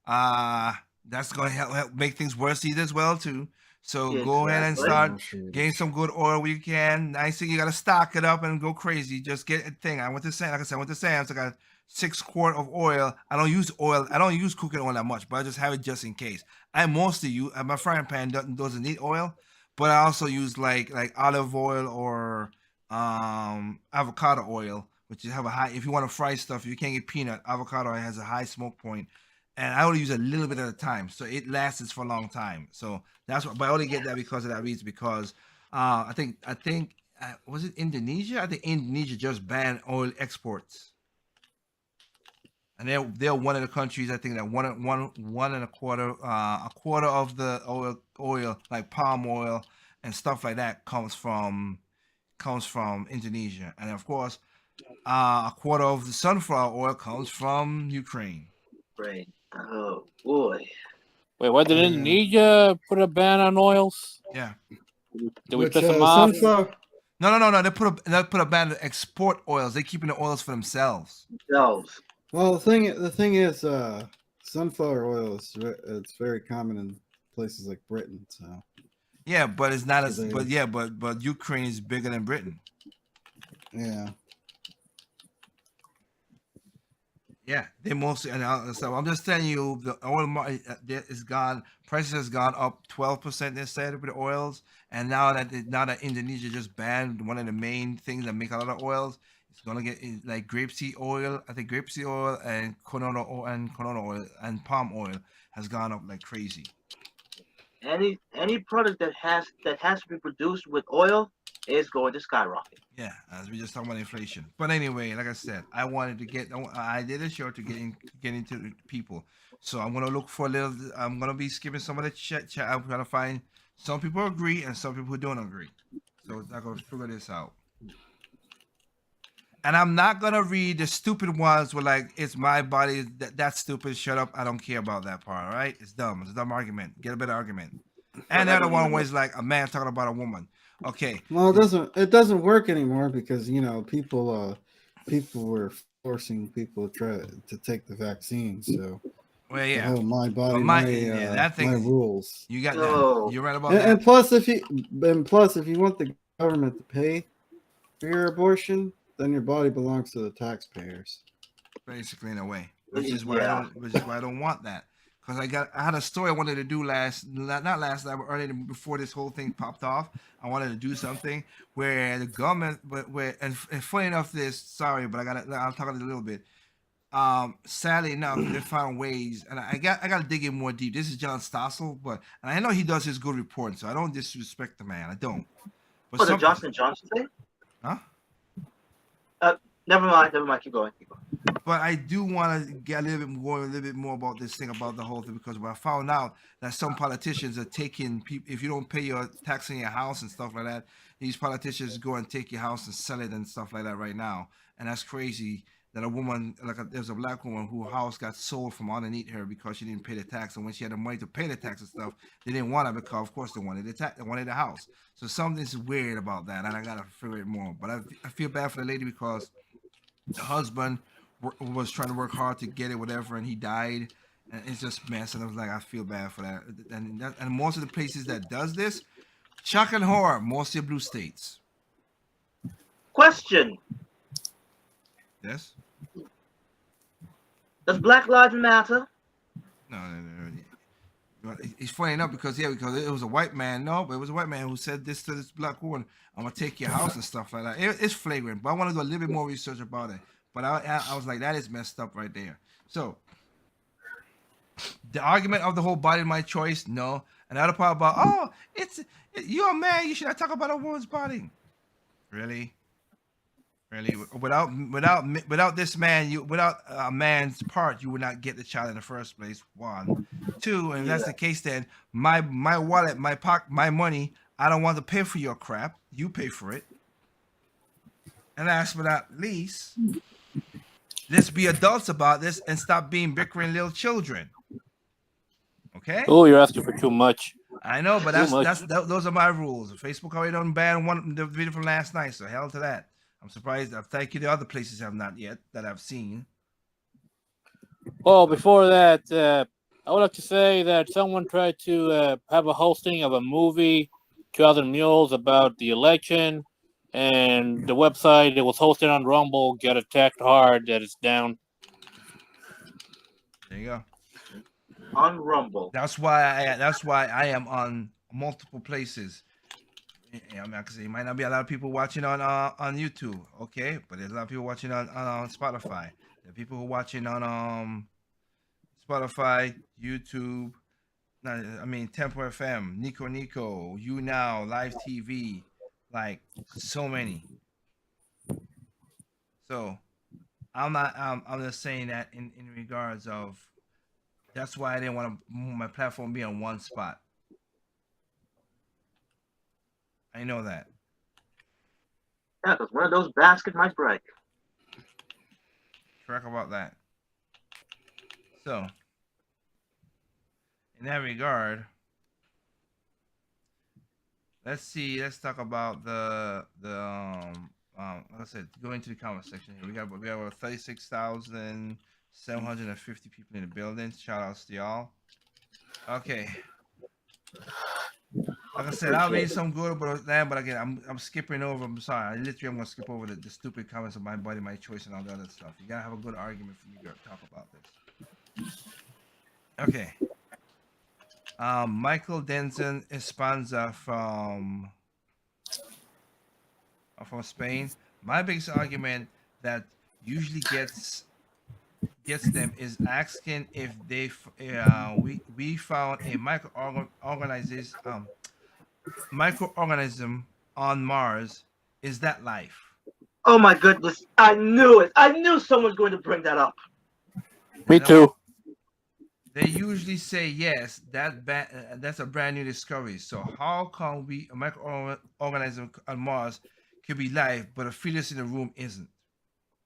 Uh that's going to help make things worse as well too. So go ahead and Exactly. start Oh, shit. getting some good oil where you can. Nice thing, you gotta stock it up and go crazy. Just get a thing. I went to Sam, like I said, I went to Sam's. I got 6 quart of oil. I don't use oil. I don't use cooking oil that much, but I just have it just in case. I mostly use my frying pan doesn't need oil, but I also use like olive oil or avocado oil, which you have a high. If you want to fry stuff, if you can't get peanut, avocado oil has a high smoke point, and I only use a little bit at a time, so it lasts for a long time. So that's what. But I only get that because of that reason. Because I think was it Indonesia? I think Indonesia just banned oil exports, and they're one of the countries I think that one and a quarter of the oil like palm oil and stuff like that comes from Indonesia, and of course, a quarter of the sunflower oil comes from Ukraine. Brain. Oh boy. Wait, why did Yeah. Indonesia put a ban on oils? Yeah. Did we Which, piss them off? sunflower? No. They put a ban on export oils. They're keeping the oils for themselves. Themselves. Well, the thing is, sunflower oil it's very common in places like Britain. So Yeah, but it's not as. So they- But yeah, but Ukraine is bigger than Britain. yeah, Yeah, they mostly. And so I'm just telling you, the oil market is gone. Prices has gone up 12%. They said with the oils, and now that Indonesia just banned one of the main things that make a lot of oils, it's gonna get like grapeseed oil. I think grapeseed oil and canola oil and palm oil has gone up like crazy. Any product that has to be produced with oil is going to skyrocket. Yeah, as we just talking about inflation. But anyway, like I said, I wanted to I did a show to get into the people. So I'm gonna look for a little. I'm gonna be skipping some of the chat. I'm gonna find some people agree and some people don't agree. So I'm gonna figure this out. And I'm not gonna read the stupid ones where like it's my body that's stupid. Shut up. I don't care about that part. All right, it's dumb. It's a dumb argument. Get a better argument. And the other one was like a man talking about a woman. Okay. well, it doesn't work anymore because people were forcing people to try to take the vaccine. So Well, the yeah. whole my body, But that thing, my rules. you got No. that. You're right about And, that. and plus, if you want the government to pay for your abortion, then your body belongs to the taxpayers. Basically, in a way, which is Yeah. why I don't want that. Because I had a story I wanted to do not last night, but earlier before this whole thing popped off. I wanted to do something where the government, and funny enough, sorry, but I'll talk a little bit. Sadly enough, they found ways, and I got to dig in more deep. This is John Stossel, and I know he does his good reporting, so I don't disrespect the man. I don't. But Oh, the Johnson Johnson thing? huh? Never mind. Keep going. But I do want to get a little bit more about this thing, about the whole thing, because when I found out that some politicians are taking people, if you don't pay your tax in your house and stuff like that, these politicians go and take your house and sell it and stuff like that right now, and that's crazy. That a woman, there's a black woman whose house got sold from underneath her because she didn't pay the tax, and when she had the money to pay the tax and stuff, they didn't want her because, of course, they wanted they wanted the house. So something's weird about that, and I gotta figure it more. But I feel bad for the lady because the husband was trying to work hard to get it, whatever, and he died, and it's just mess. And I was like, I feel bad for that. And most of the places that does this, shock and horror, mostly blue states. Question: Yes. Does Black Lives Matter? No. It's funny enough because it was a white man. No, but it was a white man who said this to this black woman. I'm gonna take your house and stuff like that. It's flagrant, but I want to do a little bit more research about it. But I was like, that is messed up right there. So the argument of the whole body my choice, no. And the other part about you're a man, you should not talk about a woman's body. Really? Without this man, without a man's part, you would not get the child in the first place. 1, 2, and if that's the case, then my wallet, my money, I don't want to pay for your crap. You pay for it. And last but not least, let's be adults about this and stop being bickering little children. Okay? Oh, you're asking for too much. I know, but Too much. those are my rules. Facebook already done banned one the video from last night, so hell to that. I'm surprised. Thank you. The other places have not yet that I've seen. Well, before that, I would like to say that someone tried to have a hosting of a movie, 2000 Mules, about the election, and the website it was hosted on Rumble got attacked hard. That it's down. There you go. On Rumble. That's why I am on multiple places. I mean, cause it might not be a lot of people watching on YouTube, okay, but there's a lot of people watching on Spotify. There are people who are watching on Spotify, YouTube. I mean, Tempo FM, Nico, You Now, Live TV, like so many. So I'm not. I'm just saying that in regards of. That's why I didn't want to my platform be on one spot. I know that. Yeah, because one of those baskets might break. Correct about that. So, in that regard, let's see. Let's talk about like I said, go into the comment section here. We got about 36,750 people in the building. Shout outs to y'all. Okay. Like I said, I'll read some good, but again, I'm skipping over. I'm sorry. I'm gonna skip over the stupid comments of my body, my choice, and all the other stuff. You gotta have a good argument for me to talk about this. Okay. Michael Denson Espanza from Spain. My biggest argument that usually gets them is asking if they we found a microorganism on Mars. Is that life? Oh my goodness! I knew it. I knew someone's going to bring that up. Me too. They usually say yes. That's a brand new discovery. So how come a microorganism on Mars could be life, but a fetus in the room isn't?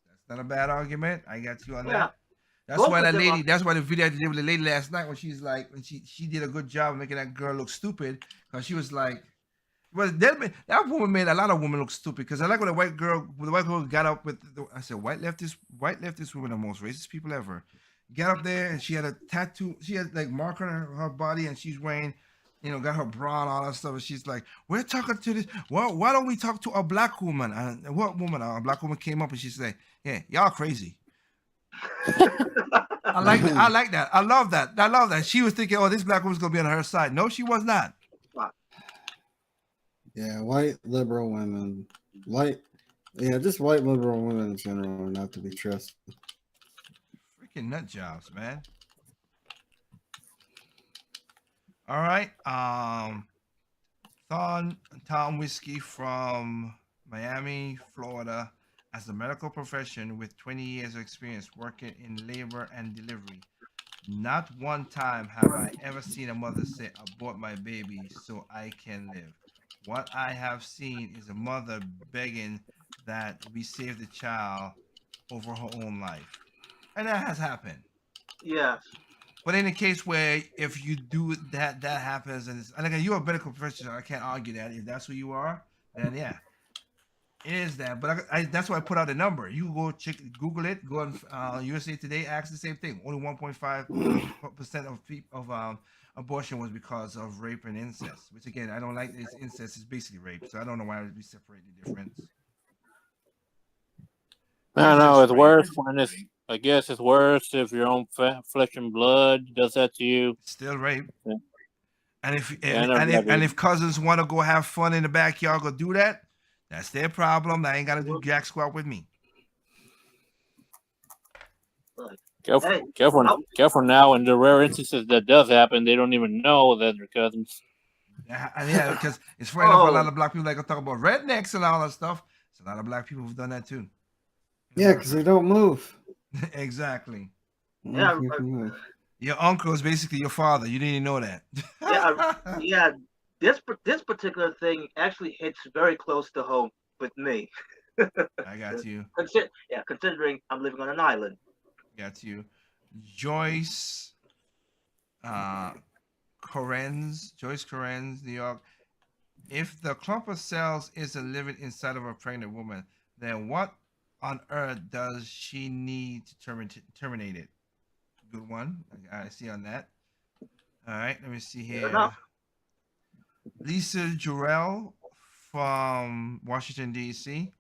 That's not a bad argument. I got you on that. That's why that lady. That's why the video I did with the lady last night when she's like, when she did a good job of making that girl look stupid, because she was like, that woman made a lot of women look stupid. Because I like when the white girl got up with. I said white leftist women are the most racist people ever. Got up there and she had a tattoo. She had like mark on her body, and she's wearing, got her bra and all that stuff. And she's like, "We're talking to this. Why don't we talk to a black woman?" And what woman? A black woman came up and she said, "Yeah, y'all crazy." I like that. I like that. I love that. She was thinking, "Oh, this black woman's gonna be on her side." No, she was not. Yeah, white liberal women, just white liberal women in general are not to be trusted. Freaking nut jobs, man. All right. Tom Whiskey from Miami, Florida, as a medical profession with 20 years of experience working in labor and delivery. Not one time have I ever seen a mother say, "Abort my baby so I can live." What I have seen is a mother begging that we save the child over her own life. And that has happened. Yes. But in a case where if you do that happens, and again, you're a medical professional, I can't argue that. If that's who you are, then yeah, it is that. But that's why I put out a number. You go Google it, go on USA Today, ask the same thing. Only 1.5% of abortion was because of rape and incest. Which again, I don't like. This incest is basically rape, so I don't know why we separate the difference. I don't know. It's worse when it's. I guess it's worse if your own flesh and blood does that to you. Still rape. Yeah. And if cousins want to go have fun in the backyard, go do that. That's their problem. I ain't got to do jack squat with me. Careful now. In the rare instances that does happen, they don't even know that they're cousins. Yeah, because it's funny enough, a lot of black people like to talk about rednecks and all that stuff. There's a lot of black people who've done that too. Yeah, because they don't move. Exactly. Yeah. Your uncle is basically your father. You didn't even know that. Yeah. This particular thing actually hits very close to home with me. I got you. Considering I'm living on an island. Got you. Joyce Joyce Corenz, New York. If the clump of cells isn't living inside of a pregnant woman, then what on earth does she need to terminate it? Good one. I see on that. All right, let me see Fair here. enough. Lisa Jurel from Washington, D.C.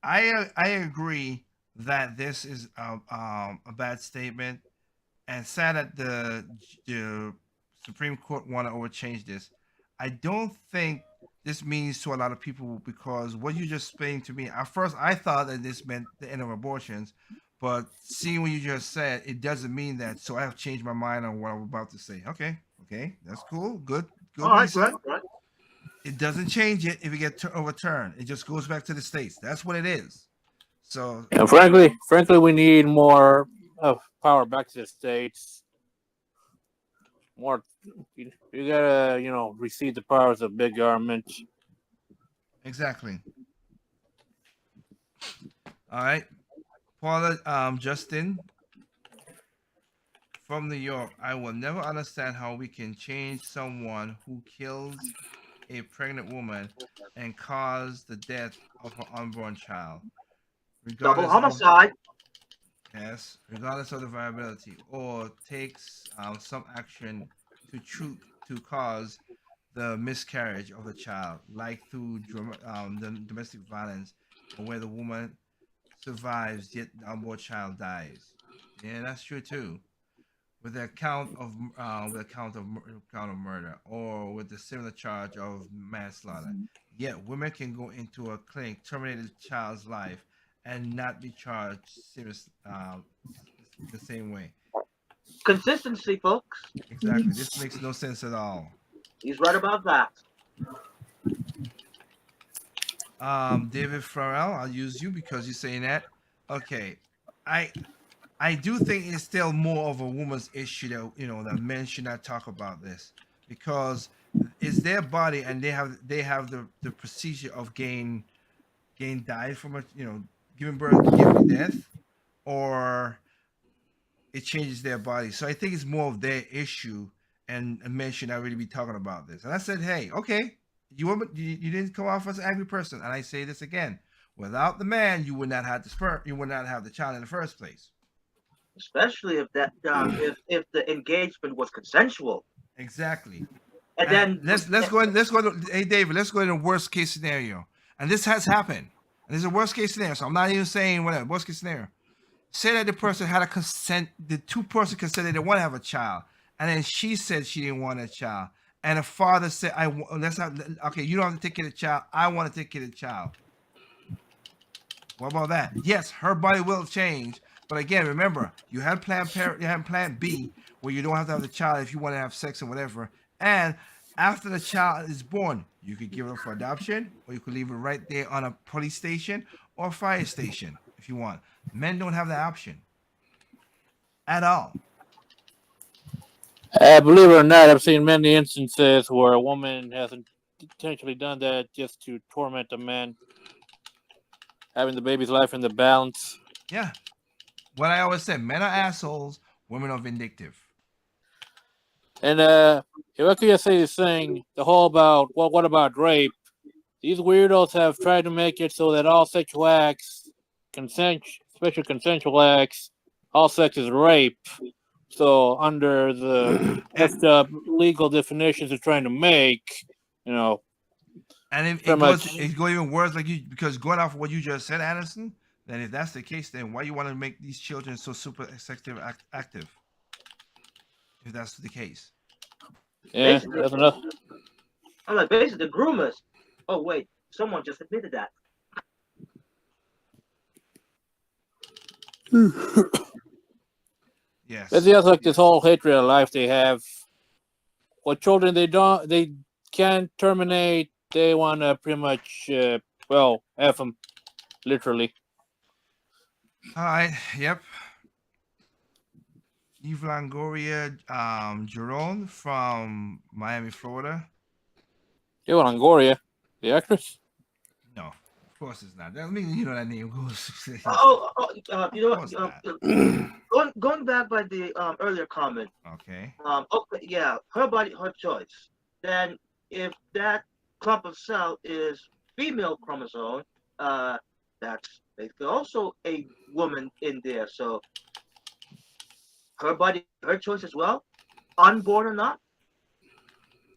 I agree that this is a bad statement, and sad that the Supreme Court want to overchange this. I don't think this means to a lot of people because what you just explained to me, at first I thought that this meant the end of abortions, but seeing what you just said, it doesn't mean that. So I have changed my mind on what I'm about to say. Okay, that's cool. Good, All right, Lisa. right. It doesn't change it if it gets overturned. It just goes back to the states. That's what it is. So And frankly, we need more power back to the states. More, you gotta, receive the powers of big government. exactly. All right, Paula, Justin from New York. I will never understand how we can change someone who kills a pregnant woman and cause the death of her unborn child, Double regardless of homicide. regardless of the viability, or takes some action to cause the miscarriage of the child, like through the domestic violence, or where the woman survives yet the unborn child dies. Yeah, that's true too. With the count of murder, or with the similar charge of manslaughter. Yet women can go into a clinic, terminate a child's life, and not be charged the same way. Consistency, folks. Exactly. This makes no sense at all. He's right about that. David Farrell, I'll use you because you're saying that. Okay, I I do think it's still more of a woman's issue that that men should not talk about this because it's their body and they have the procedure of gain died from a giving birth, giving death, or it changes their body. So I think it's more of their issue, and men should not really be talking about this. And I said, hey, okay, you didn't come off as an angry person, and I say this again: without the man, you would not have the sperm, you would not have the child in the first place. Especially if that if the engagement was consensual. Exactly. And And then let's go to hey David, let's go to the worst case scenario. And this has happened. And this is a worst case scenario. So I'm not even saying whatever. Worst case scenario. Say that the person had a consent, the two person consented they want to have a child, and then she said she didn't want a child, and the father said, That's not okay. You don't have to take care of the child. I want to take care of the child. What about that? Yes, her body will change, but again, remember, you had Plan B, where you don't have to have the child if you want to have sex or whatever. And after the child is born, you could give it up for adoption, or you could leave it right there on a police station or a fire station if you want. Men don't have that option at all. Believe it or not, I've seen many instances where a woman has intentionally done that just to torment a man, having the baby's life in the balance. Yeah. What I always said, men are assholes, women are vindictive. And if I could just say this thing, the whole about what about rape? These weirdos have tried to make it so that all sexual acts, especially consensual acts, all sex is rape. So under the effed up legal definitions they're trying to make, And if pretty much. it goes even worse, because going off of what you just said, Anderson, then if that's the case, then why you want to make these children so super sexually active? If that's the case. Yeah, Basically- that's enough. I'm like, basically, the groomers. Oh wait, someone just admitted that. Yes. It's just like this whole hatred of life they have. What children they can't terminate, they want to pretty much, F them, literally. All right. Yep. Eve Longoria, Jerome from Miami, Florida. Yeah, Longoria, the actress. No, of course it's not. That means you know that name goes. You know Of what? course going back by the earlier comment. Okay. Okay, yeah, her body, her choice. Then, if that clump of cell is female chromosome, that's basically also a woman in there. So her body, her choice as well, unborn or not.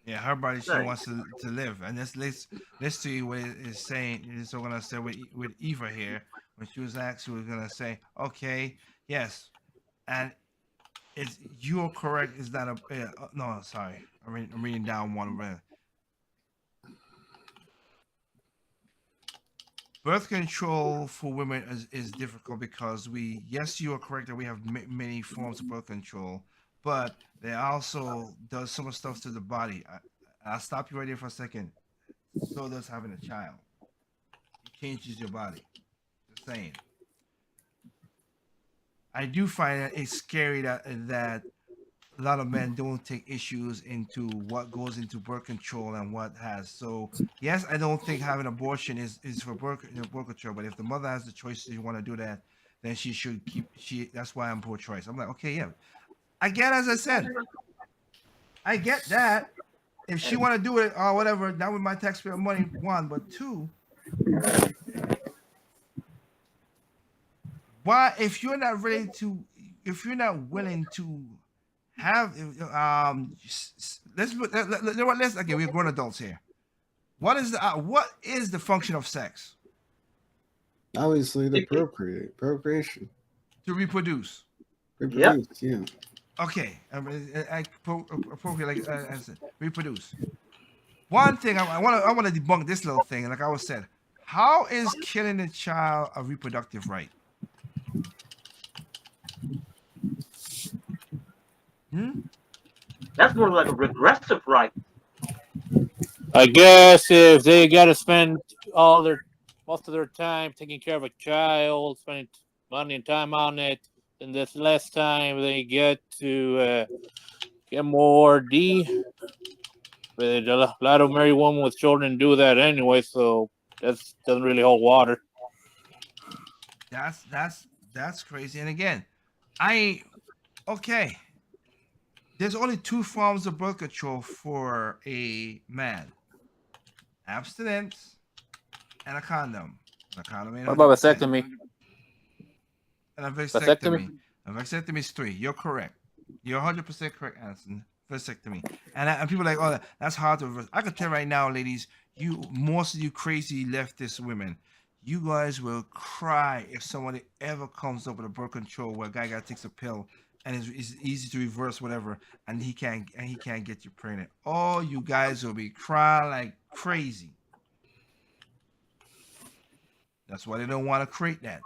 Yeah, her body. She Right. wants to live, and let's see what it is saying. This is what we're gonna say with Eva here when she was asked. She was gonna say, okay, yes, and it's you're correct. Is that a no? Sorry, I'm reading down one. Birth control for women is difficult because yes, you are correct that we have many forms of birth control, but they also does some stuff to the body. I'll stop you right there for a second. So does having a child. It changes your body. Just saying. I do find that it's scary that a lot of men don't take issues into what goes into birth control and what has. So yes, I don't think having abortion is for birth control. But if the mother has the choice to want to do that, then she should keep. That's why I'm pro-choice. I'm like, okay, yeah, I get. As I said, I get that. If she want to do it or whatever, not with my taxpayer money. One, but two, why if you're not ready to, if you're not willing to have let's again, we're grown adults here. What is the function of sex? Obviously, the procreation, To reproduce. reproduce. Yeah. Okay, appropriate, like I said, reproduce. One thing I want to debunk this little thing. Like I was said, how is killing a child a reproductive right? That's more like a regressive right. I guess if they got to spend most of their time taking care of a child, spending money and time on it, then this less time they get to get more D. But a lot of married women with children do that anyway, so that doesn't really hold water. That's crazy. And again, okay. There's only two forms of birth control for a man: abstinence and a condom. A condom ain't What about 100%. vasectomy? And a Vasectomy? vasectomy. A vasectomy is 3. You're correct. You're 100% correct, Anderson. Vasectomy. And people are like, oh, that's hard to reverse. I can tell right now, ladies, most of you crazy leftist women, you guys will cry if somebody ever comes up with a birth control where a guy takes a pill and it's easy to reverse whatever, and he can't get you pregnant. Oh, you guys will be crying like crazy. That's why they don't want to create that.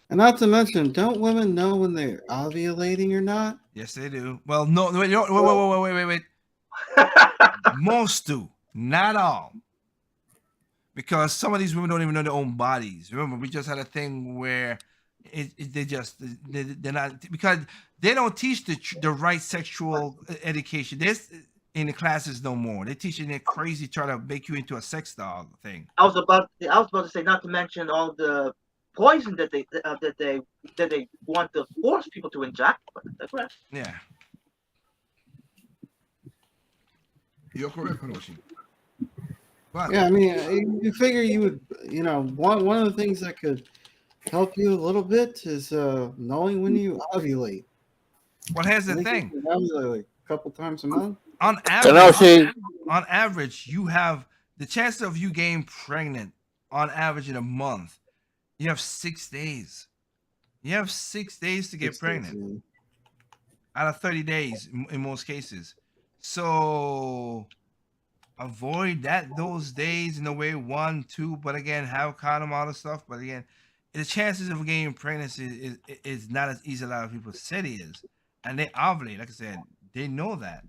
And not to mention, don't women know when they're ovulating or not? Yes, they do. Well, no, wait. Most do, not all. Because some of these women don't even know their own bodies. Remember, we just had a thing where they're not, because they don't teach the right sexual education. This in the classes no more. They're teaching it crazy, trying to make you into a sex dog thing. I was about to say, not to mention all the poison that they want to force people to inject. Yeah. You're correct, Hiroshi. But Yeah, I mean, you figure you would, one of the things that could help you a little bit is knowing when you ovulate. well, here's the I think thing. you can ovulate like a couple times a month. On average, you have the chance of you getting pregnant on average in a month. You have 6 days. You have 6 days to get pregnant out of 30 days in most cases. So avoid those days in a way, 1, 2. But again, have condom, all the stuff. But again, the chances of getting pregnancy is not as easy as a lot of people said it is, and they ovulate. Like I said, they know that,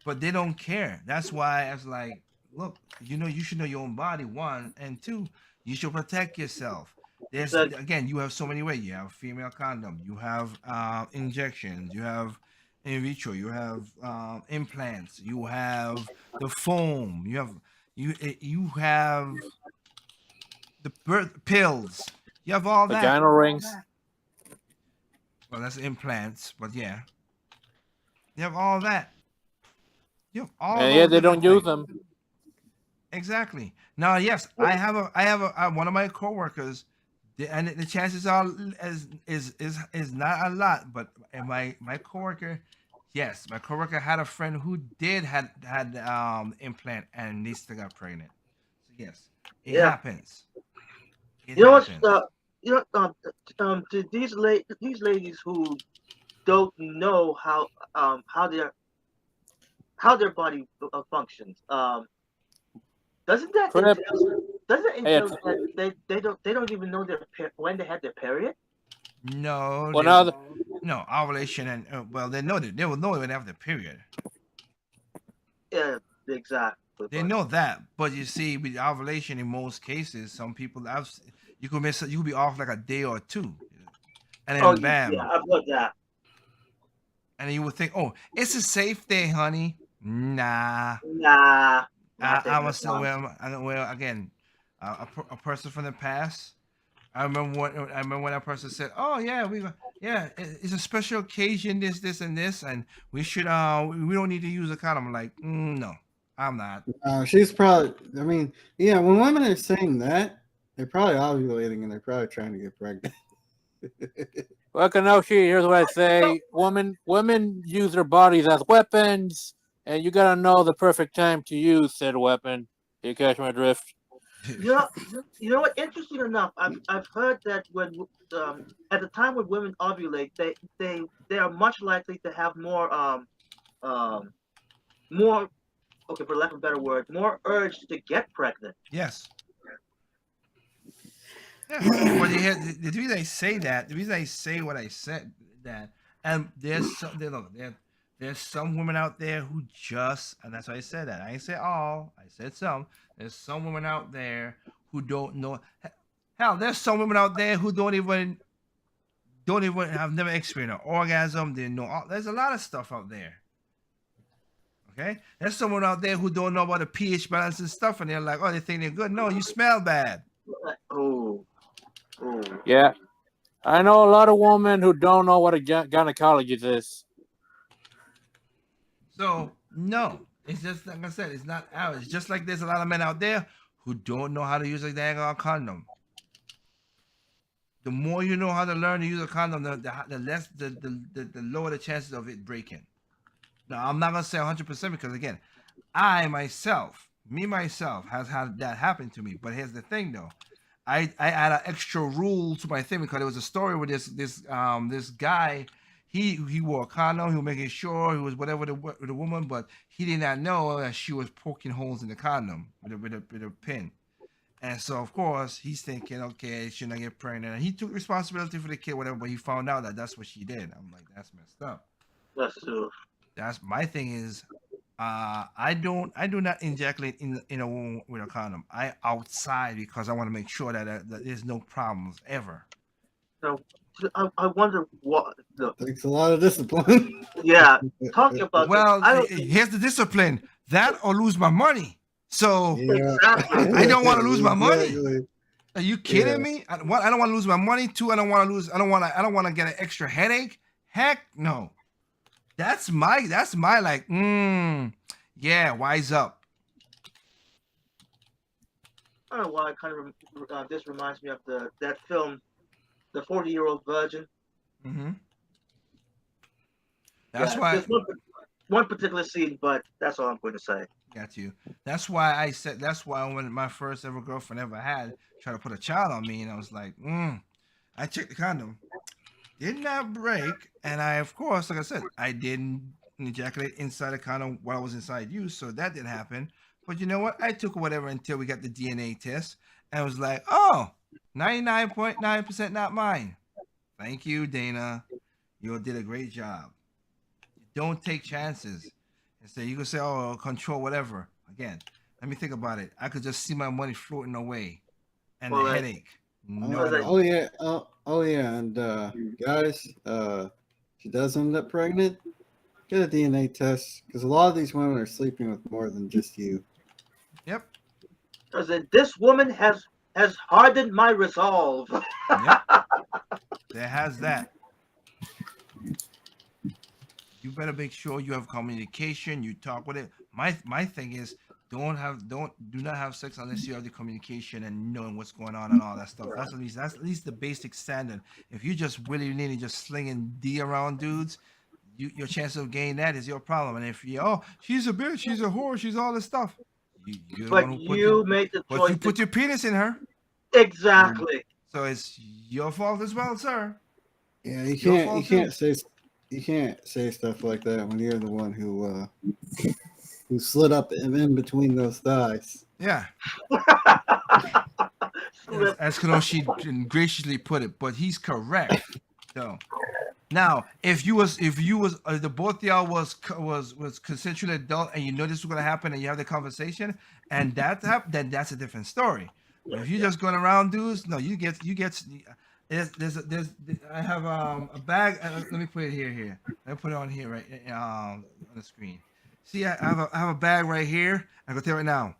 but they don't care. That's why I was like, look, you should know your own body, 1, and 2, you should protect yourself. There's again, you have so many ways. You have female condom, you have injections, you have in vitro, you have implants, you have the foam, you have the birth pills, you have all that. Vaginal rings. Well, that's implants, but yeah, you have all that. You have all And those yet they different don't use things. them. Exactly. Now, yes, I have one of my coworkers, and the chances are is not a lot, but my coworker, yes, my coworker had a friend who did had implant and they still got pregnant. So yes, it Yeah. happens. It You know what? happens. You know, to these ladies who don't know how their body functions. Doesn't that Prep. entail? Doesn't that Yeah. entail that they don't even know when they had their period? No, Well, they now, no ovulation and well, they know that they will know when after the period. Yeah, exactly. They know that, but you see, with ovulation, in most cases, some people you could miss, you could be off like a day or two, and Oh, then yeah, bam, I've heard that. and then you would think, oh, it's a safe day, honey. Nah, Nah, not I'm taking a it still long. well again, a person from the past. I remember when that person said, "Oh yeah, yeah, it's a special occasion, this, and this, and we should we don't need to use a condom." I'm like, no, I'm not. She's probably. I mean, yeah. When women are saying that, they're probably ovulating and they're probably trying to get pregnant. well, Kanoshi, here's what I say: women use their bodies as weapons, and you gotta know the perfect time to use said weapon. You catch my drift? You know, you know what? Interesting enough, I've heard that when at the time when women ovulate, they are much likely to have um more okay, for lack of a better word, more urge to get pregnant. Yes. Yeah, but the reason I say that, the reason I say what I said that, and there's some women out there who just, and that's why I said that. I ain't say all, I said some. There's some women out there who don't know. Hell, there's some women out there who don't even have never experienced an orgasm. They know there's a lot of stuff out there. Okay, there's someone out there who don't know about the pH balance and stuff, and they're like, oh, they think they're good. No, you smell bad. Oh, oh, Yeah, I know a lot of women who don't know what a gynecologist is. So no, it's just like I said, it's not out. It's just like there's a lot of men out there who don't know how to use a dang condom. The more you know how to learn to use a condom, the less the lower the chances of it breaking. Now I'm not gonna say 100% because again, me myself has had that happen to me. But here's the thing though, I add an extra rule to my thing because there was a story with this guy. He wore a condom. He was making sure he was whatever with the woman, but he did not know that she was poking holes in the condom with a pin. And so of course he's thinking, okay, should I get pregnant? And he took responsibility for the kid, whatever. But he found out that that's what she did. I'm like, that's messed up. that's true. That's my thing is, I do not ejaculate in a woman with a condom. I outside because I want to make sure that there's no problems ever. So I wonder what. Look, Takes a lot of discipline. yeah, talking about this, Well, I don't here's the discipline: that or lose my money. So Yeah. exactly. I don't want to lose my money. Exactly. Are you kidding Yeah. me? I don't want to lose my money. Two, I don't want to lose. I don't want to get an extra headache. Heck no. That's my like. Yeah, wise up. I don't know why. This reminds me of that film, The 40-Year-Old Virgin. Mm-hmm. That's Yeah, why. there's one particular scene, but that's all I'm going to say. Got you. That's why I said. That's why when my first ever girlfriend ever had tried to put a child on me, and I was like, I checked the condom, did not break, and I, of course, like I said, I didn't ejaculate inside the condom while I was inside you, so that didn't happen. But you know what? I took whatever until we got the DNA test, and was like, oh, 99.9% not mine. Thank you, Dana. You did a great job. Don't take chances. And say you can say, oh, control whatever. Again, let me think about it. I could just see my money floating away, and Well, the like- headache. No, I like- don't. Oh yeah. Oh yeah. And guys, she does end up pregnant. Get a DNA test because a lot of these women are sleeping with more than just you. Yep. Because this woman has hardened my resolve. Yep. There has that. You better make sure you have communication. You talk with it. My thing is do not have sex unless you have the communication and knowing what's going on and all that stuff. That's at least the basic standard. If you just willy nilly just slinging D around dudes, your chance of getting that is your problem. And if you she's a bitch, she's a whore, she's all this stuff. You're the one But who you made the but choice. you put your penis in her. Exactly. So it's your fault as well, sir. Yeah, Your fault too. you can't say stuff like that when you're the one who slid up in between those thighs. Yeah. Slip. As Kenoshi graciously put it, but he's correct. So now, if the both of y'all was consensual adult and you know this was gonna happen and you have the conversation and that happened, then that's a different story. But if you're just going around, dudes, no, you get. There's I have a bag. Let me put it here. Let me put it on here right on the screen. See, I have a bag right here. I'm gonna tell you right now.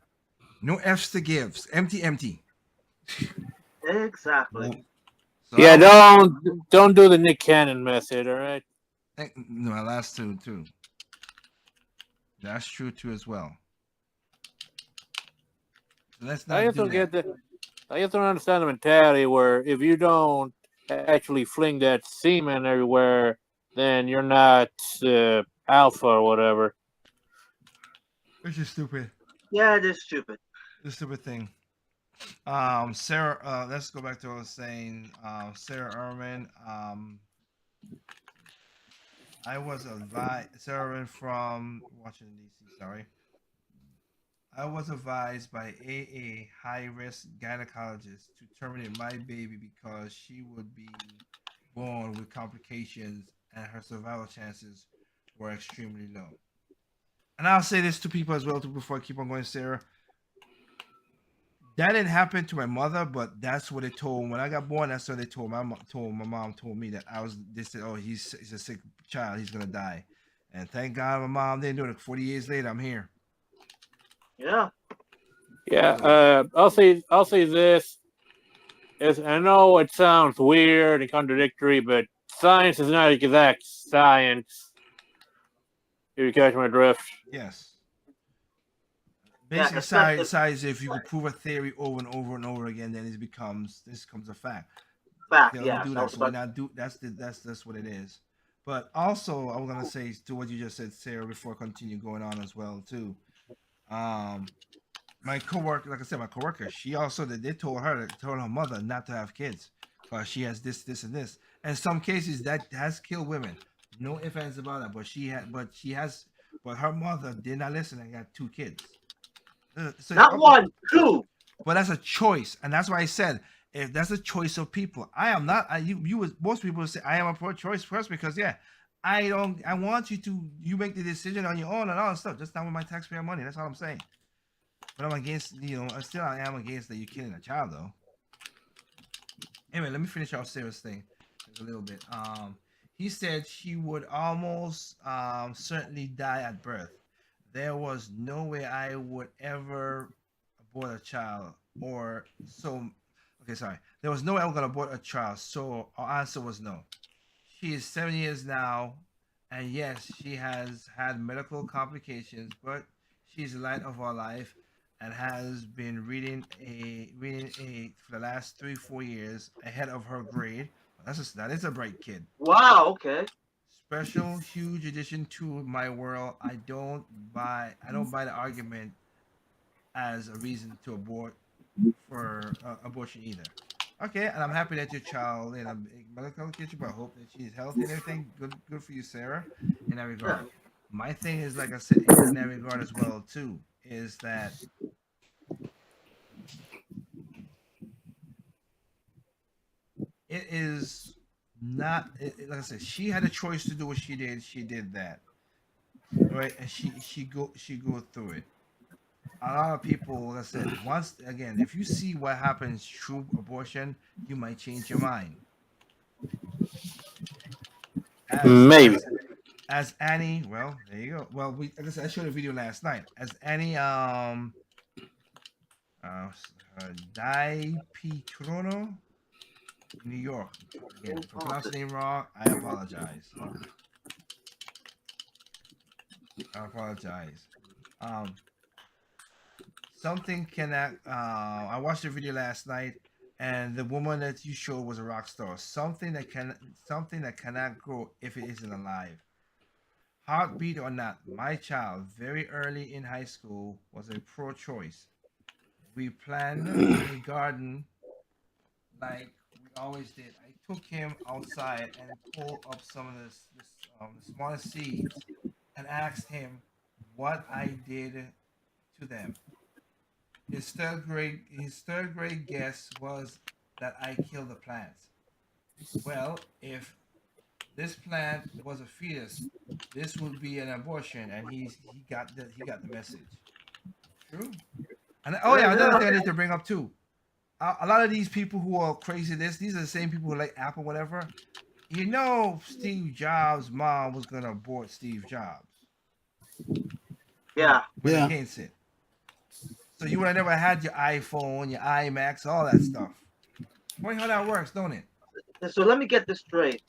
No F's to gives. Empty. Exactly. So Yeah, don't do the Nick Cannon method, all right? No, my last two too. That's true too as well. So let's not I just do don't that. get I just don't understand the mentality where if you don't actually fling that semen everywhere, then you're not alpha or whatever. Which is stupid. Yeah, it is stupid. The stupid thing. Sarah, let's go back to what I was saying. Sarah Erman. I was advised, Sarah Erman from Washington D.C. Sorry. I was advised by a high-risk gynecologist to terminate my baby because she would be born with complications and her survival chances were extremely low. And I'll say this to people as well too before I keep on going, Sarah. That didn't happen to my mother, but that's what they told when I got born. That's what they told my mom told me that I was. They said, "Oh, he's a sick child. He's gonna die." And thank God my mom didn't do it. 40 years later, I'm here. Yeah. Yeah, I'll say this. I know it sounds weird and contradictory, but science is not exact science. If you catch my drift. Yes. Yeah, Basically, except size. If you could prove a theory over and over and over again, then this becomes a fact. fact. They don't Yeah. do that, so we're not do. That's what it is. But also, I'm gonna say to what you just said, Sarah, before I continue going on as well too. My coworker, like I said, my coworker, she also they told her mother not to have kids because she has this, and this. And in some cases, that has killed women. No ifs ands about that. But her mother did not listen and got 2 kids. So Not one, 2. but that's a choice, and that's why I said if that's a choice of people. I am not. Most people say I am a pro-choice person because I don't. I want you to make the decision on your own and all that stuff. Just not with my taxpayer money. That's all I'm saying. But I'm against. I am against that you're killing a child though. Anyway, let me finish off Sarah's thing a little bit. He said she would almost certainly die at birth. There was no way I would ever abort a child or so. Okay, sorry. There was no way I was gonna abort a child. So our answer was no. She is 7 years now, and yes, she has had medical complications, but she's the light of our life and has been reading for the last 3-4 years ahead of her grade. That is a bright kid. Wow. Okay. Special huge addition to my world. I don't buy the argument as a reason to abort for abortion either. Okay, and I'm happy that your child in a medical kitchen, but I hope that she's healthy and everything. Good for you, Sarah, in that regard. My thing is, like I said, in that regard as well too, is that it is not like I said, she had a choice to do what she did. She did that, right? And she go through it. A lot of people, like I said, once again, if you see what happens through abortion, you might change your mind. Maybe. As Annie, well, there you go. Well, like I said, I showed a video last night. As Annie, Dai Pitrono, in New York. Again, if I pronounce the name wrong, I apologize. I apologize. Um, something cannot. I watched the video last night, and the woman that you showed was a rock star. Something that cannot grow if it isn't alive. Heartbeat or not, my child, very early in high school, was a pro-choice. We planned a garden like we always did. I took him outside and pulled up some of the smallest seeds and asked him what I did to them. His third grade guess was that I killed the plants. Well, if this plant was a fetus, this would be an abortion, and he got the message. True. And oh yeah, another thing I need to bring up too. A lot of these people who are crazy, these are the same people who like Apple, whatever. You know, Steve Jobs' mom was gonna abort Steve Jobs Yeah. when Yeah. against it. So you would have never had your iPhone, your iMacs, all that stuff. Funny how that works, don't it? And so let me get this straight.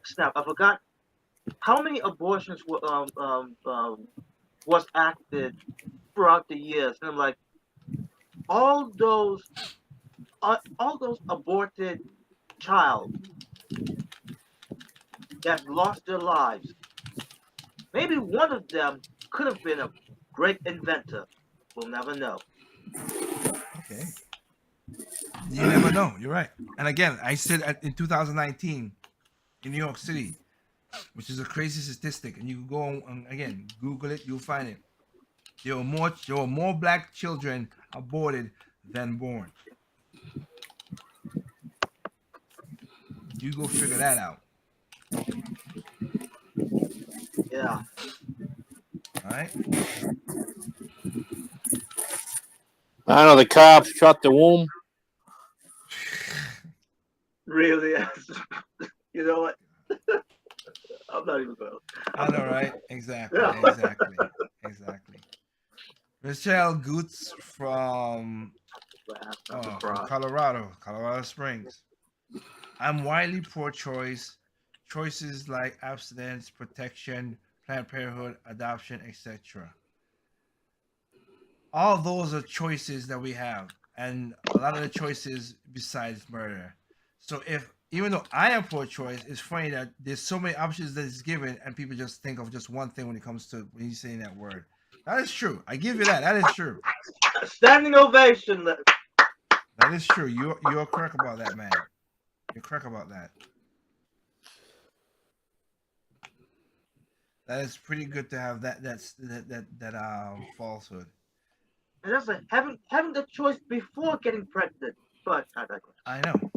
Snap. I forgot how many abortions was acted throughout the years, and I'm like, all those aborted child that lost their lives. Maybe one of them could have been a great inventor. We'll never know. Okay. You never know. You're right. And again, I said in 2019 in New York City, which is a crazy statistic, and you can go on and again Google it, you'll find it. There were more black children aborted than born. You go figure that out. Yeah. All right. I know the cops shut the womb. Really? You know what? I'm not even going. I know, right? Exactly. Yeah. Exactly. Michelle Goots from Colorado Springs. I'm widely pro-choice. Choices like abstinence, protection, Planned Parenthood, adoption, etc. All those are choices that we have, and a lot of the choices besides murder. So if even though I am pro-choice, it's funny that there's so many options that is given, and people just think of just one thing when it comes to when you saying that word. That is true. I give you that. That is true. Standing ovation. That is true. You're correct about that, man. You're correct about that. That is pretty good to have that falsehood. And that's like having the choice before getting pregnant. But I digress. I know.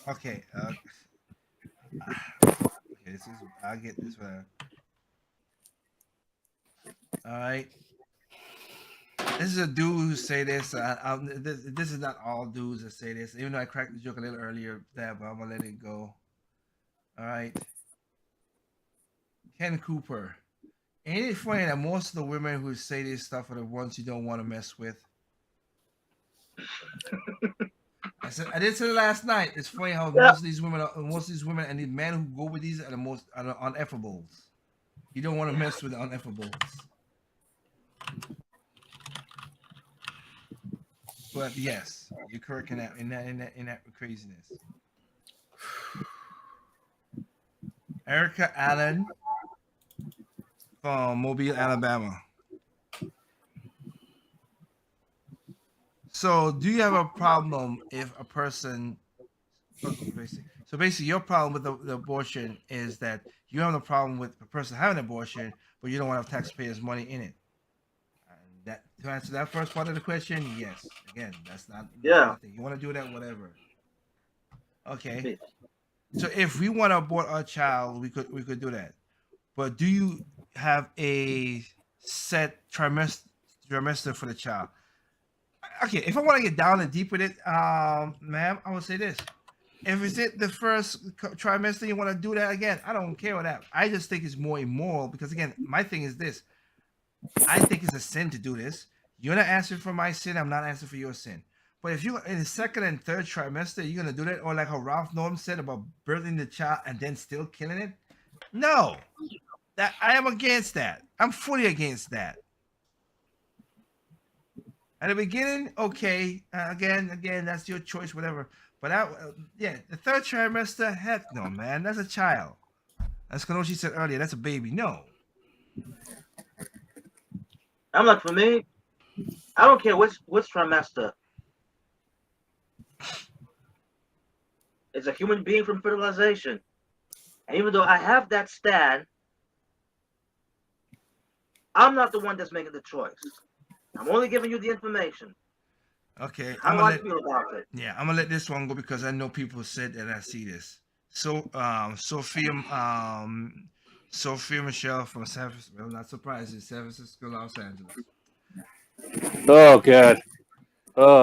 Okay. Okay. I'll get this one. All right. This is a dude who say this. This is not all dudes that say this. Even though I cracked the joke a little earlier, but I'm gonna let it go. All right. Ken Cooper. Ain't it funny that most of the women who say this stuff are the ones you don't want to mess with? I did say it last night. It's funny how most of these women, and the men who go with these are the most uneffables. You don't want to mess with the uneffables. But yes, you're correct in that craziness. Erica Allen from Mobile, Alabama. So, do you have a problem if a person? So basically, your problem with the abortion is that you have a problem with a person having an abortion, but you don't want to have taxpayers' money in it. And that to answer that first part of the question, yes. Again, that's not. Yeah. You want to do that, whatever. Okay. So if we want to abort our child, we could do that. But do you have a set trimester for the child? Okay, if I want to get down and deep with it, ma'am, I would say this: if it's the first trimester, you want to do that again. I don't care with that. I just think it's more immoral because again, my thing is this: I think it's a sin to do this. You're not answering for my sin. I'm not answering for your sin. But if you in the second and third trimester, you're gonna do that, or like how Ralph Norm said about birthing the child and then still killing it. No, that I am against that. I'm fully against that. At the beginning, okay, again, that's your choice, whatever. But yeah, the third trimester, heck no, man, that's a child. That's what she said earlier. That's a baby. No. I'm like, for me, I don't care which trimester. It's a human being from fertilization. And even though I have that stand, I'm not the one that's making the choice. I'm only giving you the information. Okay, How I feel about it. Yeah, I'm gonna let this one go because I know people said that I see this. So, Sophia Michelle from San Francisco. Well, not surprised, it's San Francisco, Los Angeles. Oh God.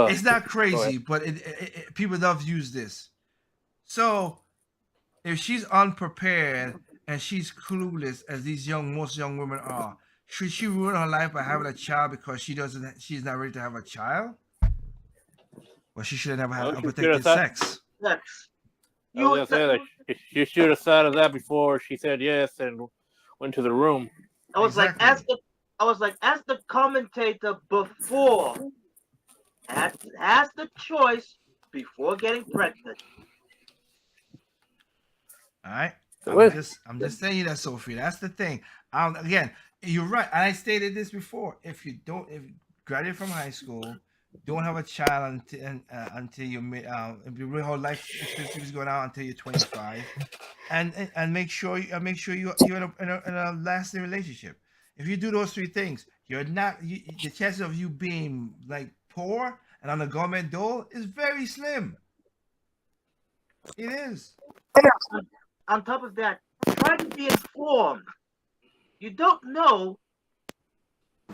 It's not Go crazy, ahead. but people love to use this. So, if she's unprepared and she's clueless, as most young women are, should she ruin her life by having a child because she's not ready to have a child? Well, she should have never had Well, she should unprotected have thought. sex. Next. I was gonna say that she should have thought of that before she said yes and went to the room. I was like, as the commentator before, has the choice before getting pregnant. All right. What? I'm just saying that, Sophie. That's the thing. Again, you're right. I stated this before. If you graduate from high school, don't have a child until you your whole life expectancy is going out until you're 25, and make sure you're in a lasting relationship. If you do those three things, the chances of you being like poor and on the government dole is very slim. It is. On top of that, try to be informed. You don't know,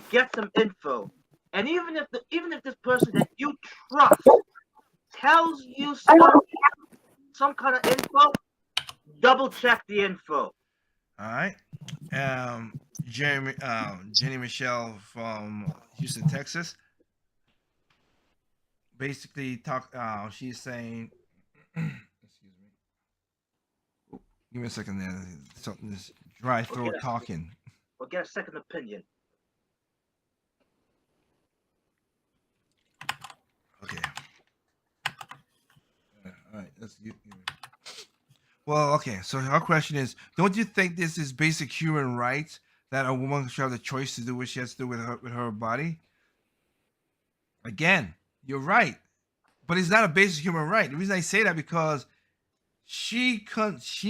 get some info. And even if this person that you trust tells you some kind of info, double check the info. All right. Jenny Michelle from Houston, Texas. Basically, she's saying, excuse me. Give me a second there. Something this dry throat talking. Or get a second opinion. Okay. All right. Well, okay. So our question is: don't you think this is basic human rights that a woman should have the choice to do what she has to do with her body? Again, you're right, but it's not a basic human right. The reason I say that because she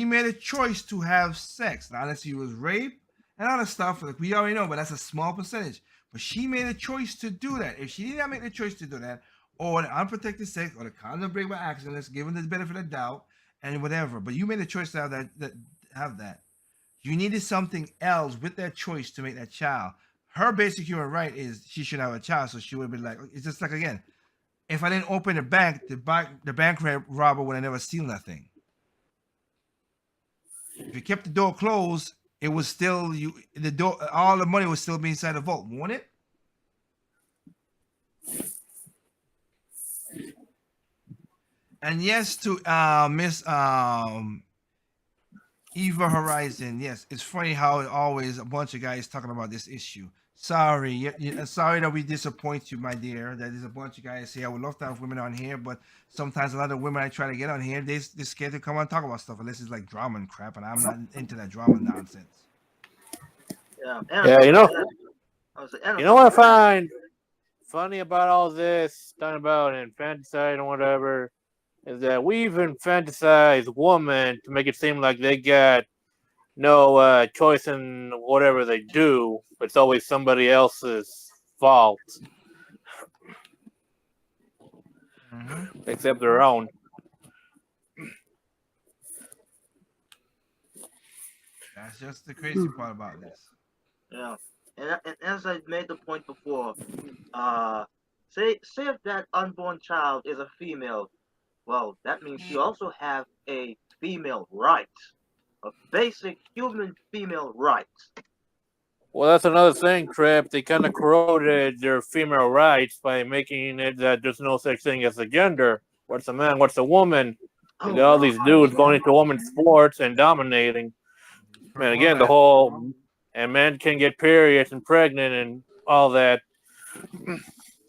made a choice to have sex, not unless she was raped and other stuff. Like we already know, but that's a small percentage. But she made a choice to do that. If she did not make the choice to do that, or the unprotected sex, or the condom break by accident, let's give them the benefit of the doubt and whatever. But you made a choice to have that. You needed something else with that choice to make that child. Her basic human right is she should have a child, so she would be like, it's just like again, if I didn't open the bank, the bank robber would have never steal nothing. If you kept the door closed, it was still the door. All the money would still be inside the vault, won't it? And yes, to Miss Eva Horizon. Yes, it's funny how always a bunch of guys talking about this issue. Sorry, sorry that we disappoint you, my dear. That there's a bunch of guys say I would love to have women on here, but sometimes a lot of women I try to get on here, they're scared to come on and talk about stuff unless it's like drama and crap, and I'm not into that drama nonsense. Yeah, you know what I find funny about all this, talking about infanticide and whatever, is that we even fantasize women to make it seem like they got no choice in whatever they do. It's always somebody else's fault, except their own. That's just the crazy part about this. Yeah, and as I made the point before, say if that unborn child is a female, well, that means you also have a female right, a basic human female right. Well, that's another thing, Trip. They kind of corroded their female rights by making it that there's no such thing as a gender. What's a man? What's a woman? Oh And all these gosh, dudes going man. into women's sports and dominating. Man, Well, again, the whole and men can get periods and pregnant and all that.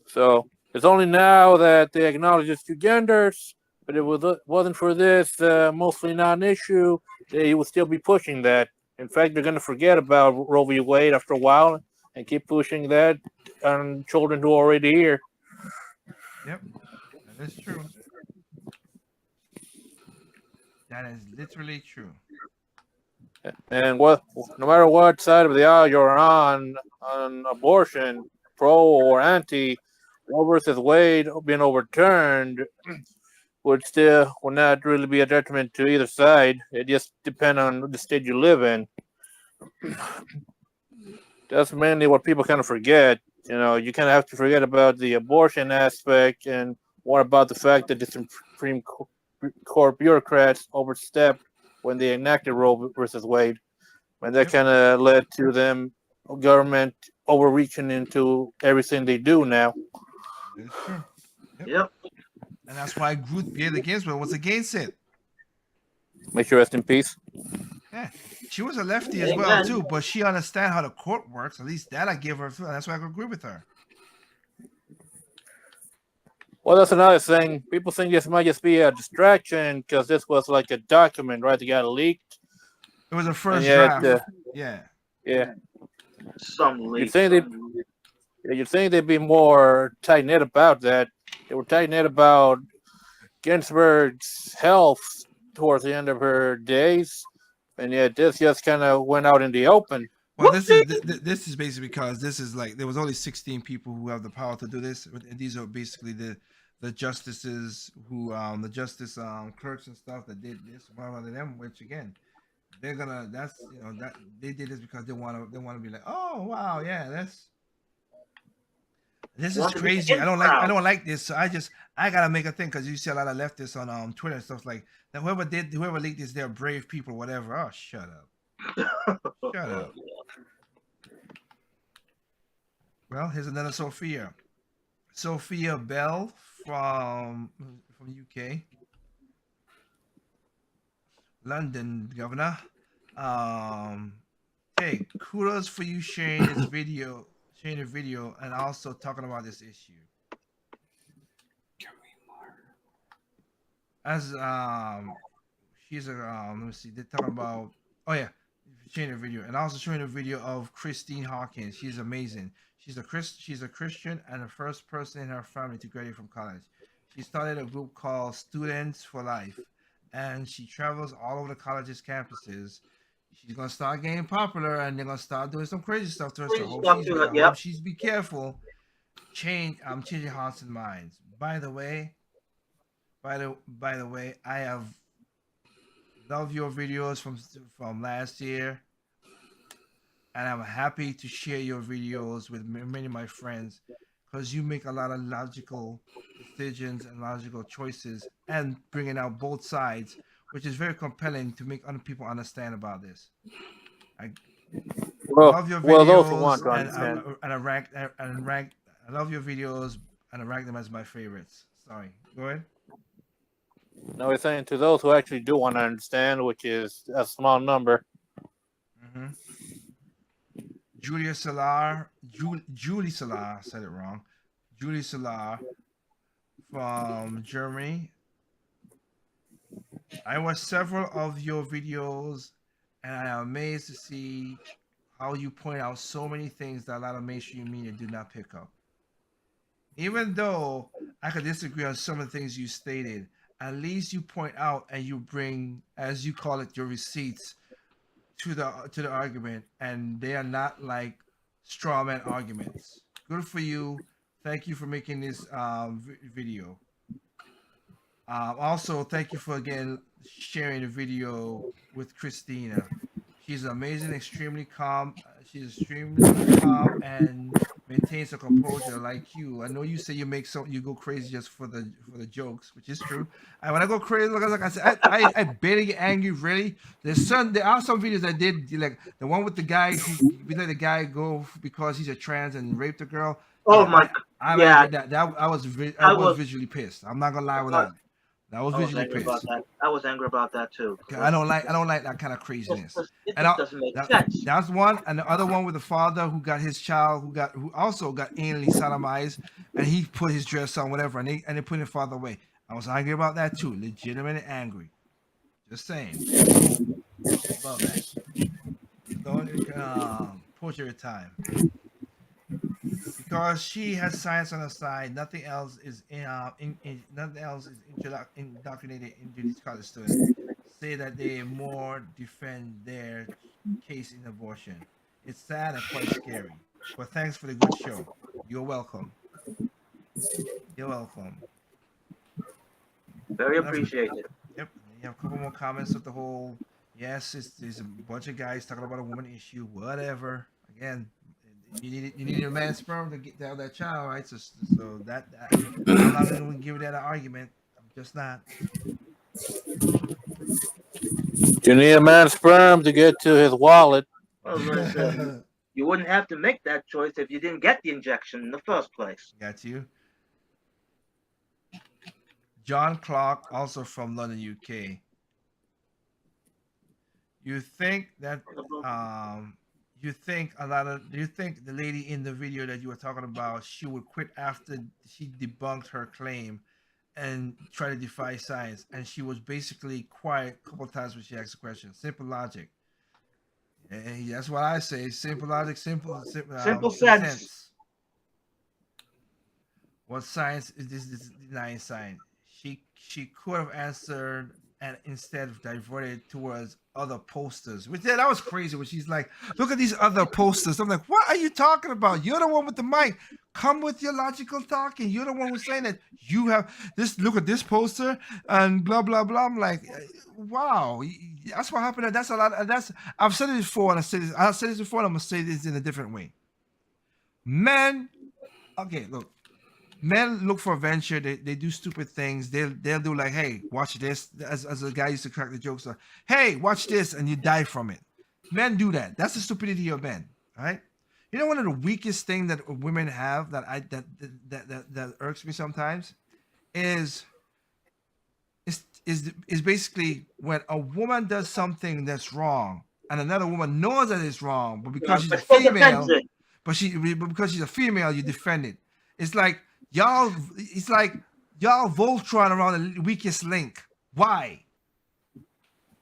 So it's only now that they acknowledge it's two genders. But if it wasn't for this mostly non-issue, they would still be pushing that. In fact, they're going to forget about Roe v. Wade after a while and keep pushing that on children who are already here. yep, that is true. That is literally true. And no matter what side of the aisle you're on abortion, pro or anti, Roe versus Wade being overturned would not really be a detriment to either side. It just depends on the state you live in. That's mainly what people kind of forget. You know, you kind of have to forget about the abortion aspect and what about the fact that the Supreme Court bureaucrats overstepped when they enacted Roe versus Wade, and that Yep. kind of led to them government overreaching into everything they do now. That is true. Yep. Yep. And that's why Ruth Bader Ginsburg was against it. May she rest in peace. Yeah. She was a lefty as well Amen. too, but she understand how the court works. At least that I give her. And that's why I agree with her. Well, that's another thing. People think this might just be a distraction because this was like a document, right? That got leaked, It was a and first yet, draft. Yeah. yeah, Some you leaks. think you'd think they'd be more tight knit about that. They were tight knit about Ginsburg's health towards the end of her days, and yet this just kind of went out in the open. Well, this is basically because this is like there was only 16 people who have the power to do this. And these are basically the justices who the justice clerks and stuff that did this. One of them, which again, they're gonna that's that they did this because they want to be like, oh wow, yeah, this is Want to be crazy. I proud. don't like this. So I gotta make a thing because you see a lot of leftists on Twitter and stuff like that. Whoever leaked this, they're brave people, whatever. Oh, shut up. Shut up. Well, here's another Sophia. Sophia Bell from UK, London governor. Hey, kudos for you sharing the video, and also talking about this issue. As she's a let me see, they're talking about sharing a video and also showing a video of Christine Hawkins. She's amazing. She's a Christian and the first person in her family to graduate from college. She started a group called Students for Life, and she travels all over the college's campuses. She's gonna start getting popular, and they're gonna start doing some crazy stuff to her. So hope she's be careful. Changing hearts and minds. By the way, I have loved your videos from last year, and I'm happy to share your videos with many of my friends because you make a lot of logical decisions and logical choices and bringing out both sides, which is very compelling to make other people understand about this. I love your Well, those who want videos to understand. I love your videos and I rank them as my favorites. Sorry, go ahead. Now we're saying to those who actually do want to understand, which is a small number. Mm-hmm. Julie Solar said it wrong. Julie Solar from Germany. I watched several of your videos and I am amazed to see how you point out so many things that a lot of mainstream media do not pick up. Even though I could disagree on some of the things you stated, at least you point out and you bring, as you call it, your receipts to the argument, and they are not like straw man arguments. Good for you. Thank you for making this video. Also, thank you for again sharing the video with Christina. She's amazing, extremely calm. She's extremely calm and maintains her composure like you. I know you say you go crazy just for the jokes, which is true. And when I go crazy, like I said, I barely get angry. Really, there are some videos I did like the one with the guy who we let the guy go because he's a trans and raped a girl. Oh Yeah, my, I'm yeah, angry at that I I was was, visually pissed. I'm not gonna lie with I, that. I was I was visually angry about pissed. that. I was angry about that too. 'Cause I don't like that kind of craziness. It And just doesn't make that sense. that's one, and the other one with the father who got his child who also got anally sodomized, and he put his dress on whatever, and they put his father away. I was angry about that too, legitimately angry. Just saying about that. Don't portrait of time because she has science on her side. Nothing else is nothing else is indoctrinated into these college students. Say that they more defend their case in abortion. It's sad and quite scary. But thanks for the good show. You're welcome. You're welcome. Very And appreciated. yep. And you have a couple more comments of the whole. Yes, there's a bunch of guys talking about a woman issue. Whatever. Again, you need a man's sperm to get to have that child, right? So that I'm not going to give that an argument. I'm just not. You need a man's sperm to get to his wallet. Well, listen, you wouldn't have to make that choice if you didn't get the injection in the first place. Got you. John Clark, also from London, UK. You think that do you think the lady in the video that you were talking about, she would quit after she debunked her claim and try to defy science, and she was basically quiet a couple times when she asked a question? Simple logic. And that's what I say. Simple logic, Simple sense. sense. What science is this denying science? She could have answered and instead diverted towards other posters. Which that was crazy. When she's like, "Look at these other posters." I'm like, "What are you talking about? You're the one with the mic. Come with your logical talking. You're the one who's saying that you have this. Look at this poster and blah blah blah." I'm like, "Wow, that's what happened. That's a lot. That's I've said it before, and I've said this before, and I'm gonna say this in a different way. Men, okay, look." Men look for venture. They do stupid things. They'll do like, hey, watch this. As a guy used to crack the jokes, like, hey, watch this, and you die from it. Men do that. That's the stupidity of men. All right. You know, one of the weakest things that women have that irks me sometimes is is basically when a woman does something that's wrong and another woman knows that it's wrong, but because she's a But still defends female, it. but because she's a female, you defend it. It's like y'all Voltron around the weakest link. Why?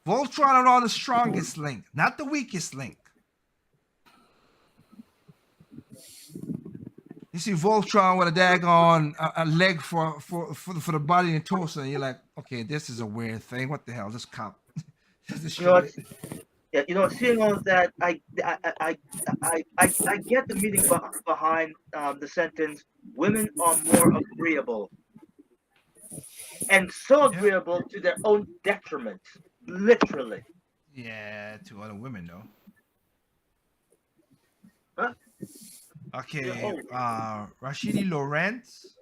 Voltron around the strongest link, not the weakest link. You see Voltron with a daggone a leg for the body and torso, and you're like, okay, this is a weird thing. What the hell? This cop. Just You know, shoot it. yeah, seeing all of that, I get the meaning behind the sentence. Women are more agreeable, and so Yeah. agreeable to their own detriment, literally. Yeah, to other women though. Huh? Okay, Yeah, Rashidi Lawrence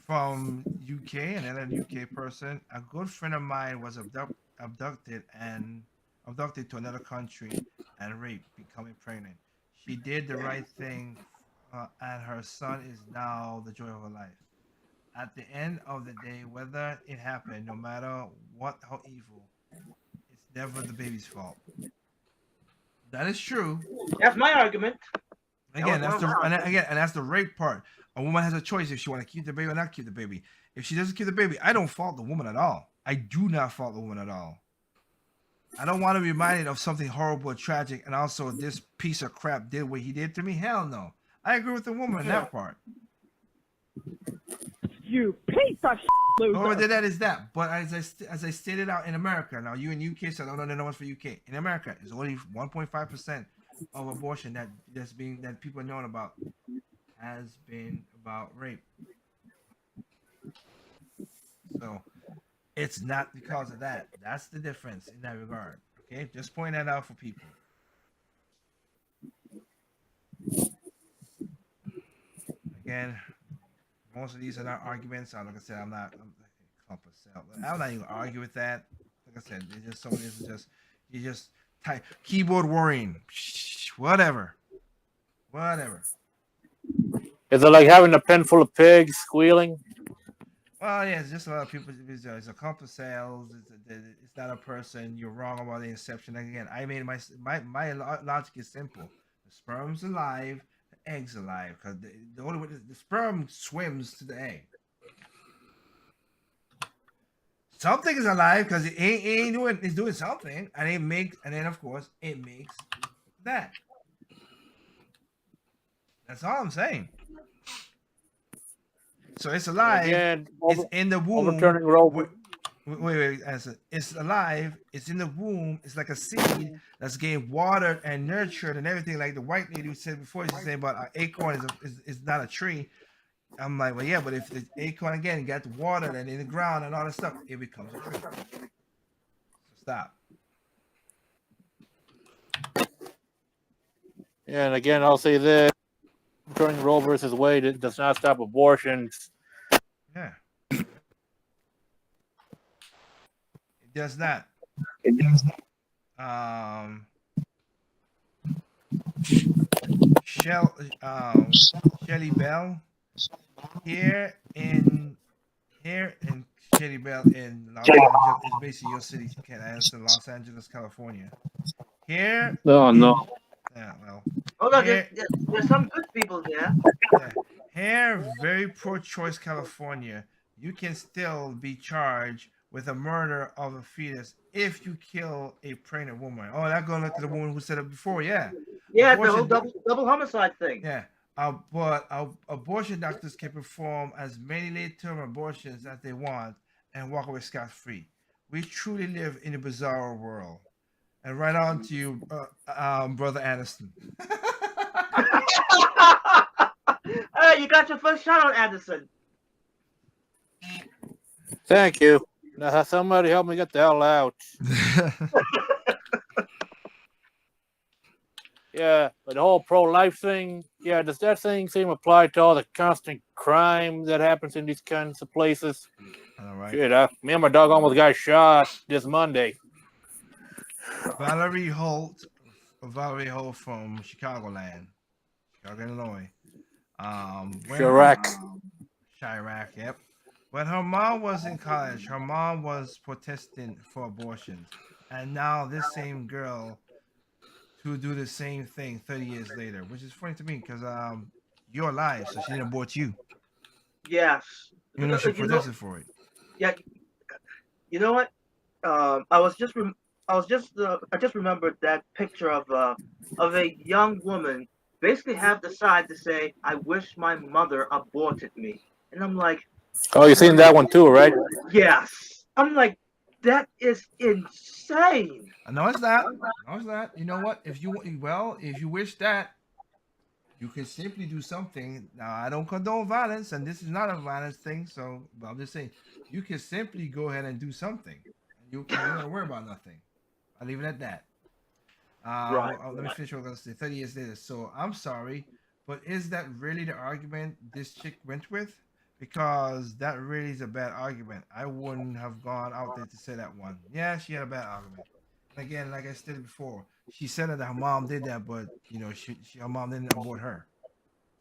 from UK, another UK person. A good friend of mine was abducted to another country and raped, becoming pregnant. She did the right thing, and her son is now the joy of her life. At the end of the day, whether it happened, no matter how evil, it's never the baby's fault. That is true. that's my argument. Again, That was one of my arguments. and that's the rape part. A woman has a choice if she want to keep the baby or not keep the baby. If she doesn't keep the baby, I don't fault the woman at all. I do not fault the woman at all. I don't want to be reminded of something horrible or tragic, and also this piece of crap did what he did to me. Hell no. I agree with the woman in that part. You piece of loser. Over that is that. But as I stated out in America, now you in UK, so I don't know the numbers for UK. In America, it's only 1.5% of abortion that people are knowing about has been about rape. So it's not because of that. That's the difference in that regard. Okay, just point that out for people. Again, most of these are not arguments. Like I said, I'm not even gonna argue with that. Like I said, it's just some of this is just you just type keyboard worrying, whatever. Is it like having a pen full of pigs squealing? Well, yeah, it's just a lot of people. It's a couple of sales. It's not a person. You're wrong about the inception. Again, I mean, my logic is simple. The sperm's alive. The egg's alive because the only way the sperm swims to the egg. Something is alive because it ain't doing. It's doing something, and then of course it makes that. That's all I'm saying. So it's alive. Again, It's in the womb. overturning Roe. Wait. Answer. It's alive. It's in the womb. It's like a seed that's getting watered and nurtured and everything. Like the white lady who said before, she said about an acorn is not a tree. I'm like, well, yeah, but if the acorn again got watered and in the ground and all that stuff, it becomes a tree. So stop. Yeah, and again, I'll say this: overturning Roe versus Wade does not stop abortions. Yeah. It does not. Shelly Bell here in Shelly Bell in Los Angeles is basically your city, Los Angeles, California. Here. Oh no. Yeah, well. Hold on, there's some good people there. Yeah. Here, very pro-choice California, you can still be charged with a murder of a fetus if you kill a pregnant woman. Oh, that going to the woman who said it before, yeah. Yeah, Abortion, the whole double homicide thing. Yeah. But abortion doctors can perform as many late-term abortions as they want and walk away scot-free. We truly live in a bizarre world. And right on to you, Brother Anderson. Hey, you got your first shot on Anderson. Thank you. Now, somebody help me get the hell out. Yeah, but the whole pro-life thing, yeah, does that thing seem applied to all the constant crime that happens in these kinds of places? All right. Shit, me and my dog almost got shot this Monday. Valerie Holt from Chicagoland, Chicago, Illinois. Chirac, yep. When her mom was in college, her mom was protesting for abortions. And now this same girl to do the same thing 30 years later, which is funny to me because you're alive, so she didn't abort you. Yes. You know she protested for it. Yeah. You know what? I just remembered that picture of a young woman basically have the side to say, "I wish my mother aborted me," and I'm like, "Oh, you seen that one too, right?" Yes. I'm like, that is insane. No, it's not. No, it's not. You know what? If you wish that, you can simply do something. Now, I don't condone violence, and this is not a violence thing. So, but I'm just saying, you can simply go ahead and do something. You don't worry about nothing. I'll leave it at that. Right. Let me finish what I was going to say. 30 years later. So I'm sorry, but is that really the argument this chick went with? Because that really is a bad argument. I wouldn't have gone out there to say that one. Yeah, she had a bad argument. And again, like I said before, she said that her mom did that, but her mom didn't abort her.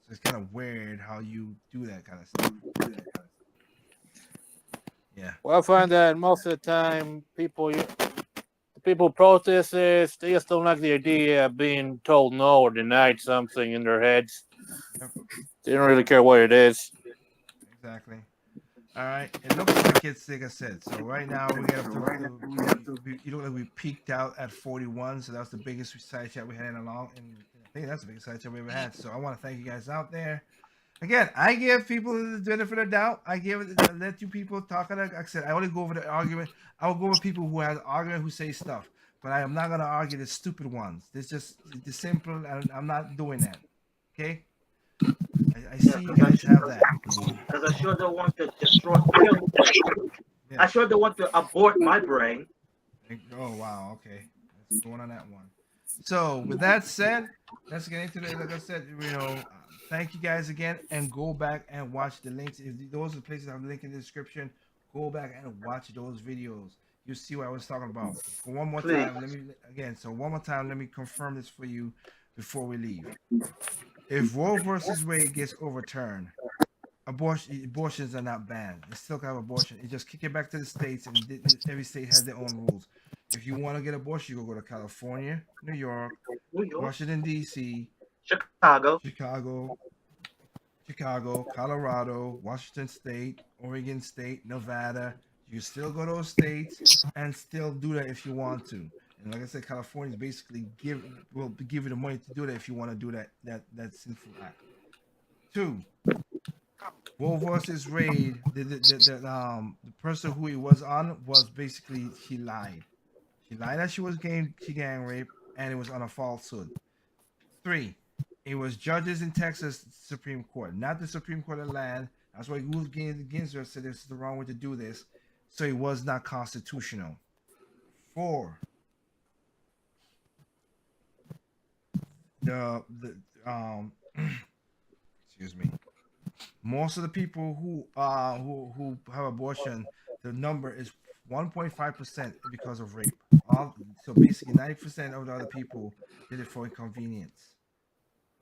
So it's kind of weird how you do that kind of stuff. Yeah. Well, I find that most of the time, people protest this. They just don't like the idea of being told no or denied something in their heads. They don't really care what it is. Exactly. All right. It looks like it's like I said. So right now we peaked out at 41. So that was the biggest side chat we had in a long. And I think that's the biggest side chat we ever had. So I want to thank you guys out there. Again, I give people the benefit of the doubt. I let you people talk. Like I said, I only go over the argument. I will go over people who have argument, who say stuff. But I am not gonna argue the stupid ones. It's just the simple. I'm not doing that. Okay. I see you guys have that. Because I sure don't want to I sure don't want to abort my brain. Oh wow. Okay. Going on that one. So with that said, let's get into it. Like I said, thank you guys again, and go back and watch the links. If those are the places I'm linking in the description, go back and watch those videos. You see what I was talking about. For one more Please. time, one more time, let me confirm this for you before we leave. If Roe versus Wade gets overturned, abortions are not banned. They still can have abortion. You just kick it back to the states, and every state has their own rules. If you want to get abortion, you go to California, New York, New York, Washington D.C., Chicago. Chicago, Colorado, Washington State, Oregon State, Nevada. You still go to those states and still do that if you want to. And like I said, California is basically will give you the money to do that if you want to do that sinful act. 2. Roe versus Wade, the person who he was on was basically, she lied. She lied that she was gang raped, and it was on a falsehood. 3. It was judges in Texas Supreme Court, not the Supreme Court of the land. That's why Ruth Ginsburg said this is the wrong way to do this. So it was not constitutional. 4. Excuse me. Most of the people who have abortion, the number is 1.5% because of rape. So basically 90% of the other people did it for inconvenience.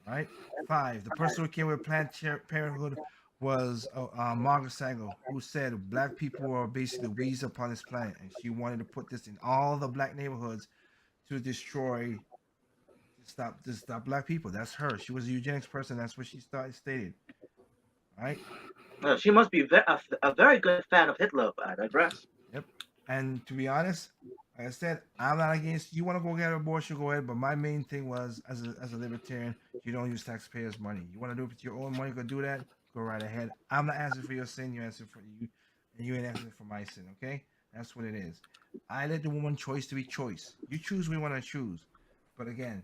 Right? 5. The person who came with Planned Parenthood was Margaret Sanger, who said black people are basically weeds upon this planet, and she wanted to put this in all the black neighborhoods to stop black people. That's her. She was a eugenics person. That's what she stated. Right? She must be a very good fan of Hitler, I digress. Yep. And to be honest, like I said, I'm not against, you want to go get an abortion, go ahead. But my main thing was, as a libertarian, you don't use taxpayers' money. You want to do it with your own money, go do that, go right ahead. I'm not asking for your sin, you're asking for you, and you ain't asking for my sin, okay? That's what it is. I let the woman choice to be choice. You choose what you want to choose. But again,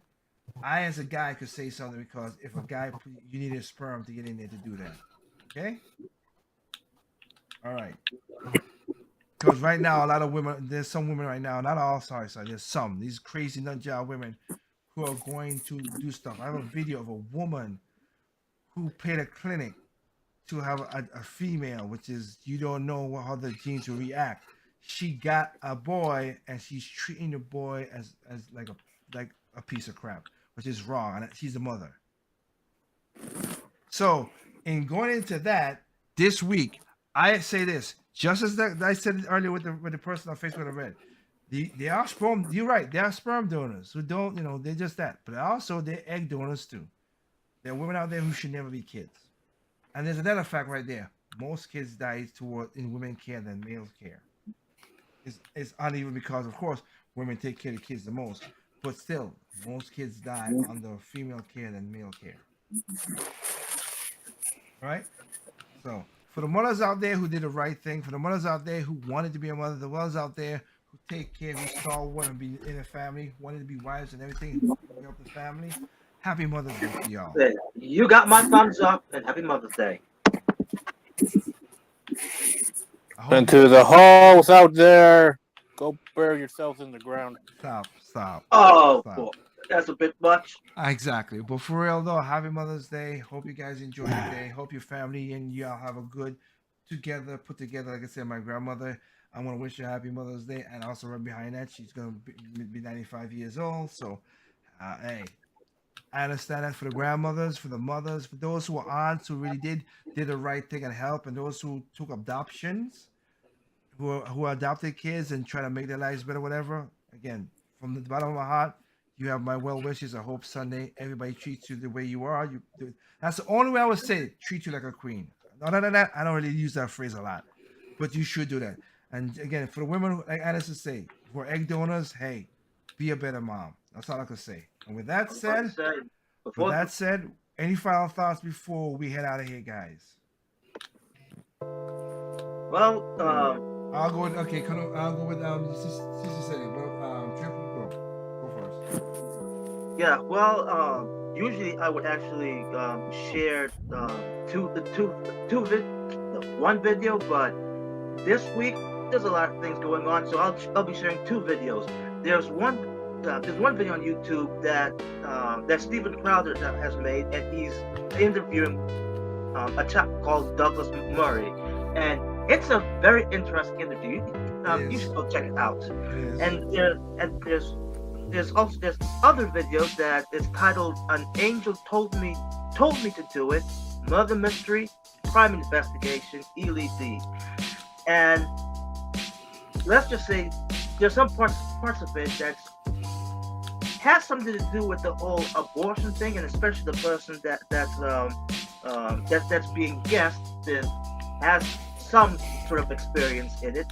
I as a guy could say something, because if a guy, you need a sperm to get in there to do that. Okay? All right. Because right now, a lot of women, there's some women right now, not all, sorry, there's some, these crazy nut job women who are going to do stuff. I have a video of a woman who paid a clinic to have a female, which is, you don't know how the genes will react. She got a boy, and she's treating the boy as like a piece of crap, which is wrong. And she's a mother. So, in going into that, this week, I say this, just as that I said it earlier with the person on Facebook I read. They are sperm, you're right, they are sperm donors who don't, they're just that. But also they're egg donors too. There are women out there who should never be kids. And there's another fact right there. Most kids die in women care than male care. It's uneven because, of course, women take care of kids the most. But still, most kids die under female care than male care. Right? So, for the mothers out there who did the right thing, for the mothers out there who wanted to be a mother, the mothers out there who take care, who stalwart and be in a family, wanted to be wives and everything, help the family, happy Mother's Day to y'all. You got my thumbs up, and happy Mother's Day. And to the hoes out there, go bury yourselves in the ground. Stop. Oh, Stop. boy, that's a bit much. Exactly. But for real though, happy Mother's Day. Hope you guys enjoy your day. Hope your family and y'all have a good put together. Like I said, my grandmother, I want to wish her happy Mother's Day. And also right behind that, she's going to be 95 years old. So, hey, I understand that for the grandmothers, for the mothers, for those who are aunts who really did the right thing and help, and those who took adoptions, who adopted kids and try to make their lives better, whatever. Again, from the bottom of my heart, you have my well wishes. I hope Sunday everybody treats you the way you are. That's the only way I would say it. Treat you like a queen. Other than that, I don't really use that phrase a lot, but you should do that. And again, for the women, like Alice would say, who are egg donors, hey, be a better mom. That's all I can say. And with that said, any final thoughts before we head out of here, guys? Well, I'll go with Sister said it. Well, Trip, go first. Yeah, well, usually I would actually share one video, but this week there's a lot of things going on, so I'll be sharing 2 videos. There's one there's one video on YouTube that Stephen Crowder has made, and he's interviewing a chap called Douglas Murray, and it's a very interesting interview. You should go check it out. And there's other videos that is titled "An Angel Told Me to Do It," Murder Mystery, Crime Investigation, Ely D. And let's just say there's some parts of it that has something to do with the whole abortion thing, and especially the person that's being guessed has some sort of experience in it.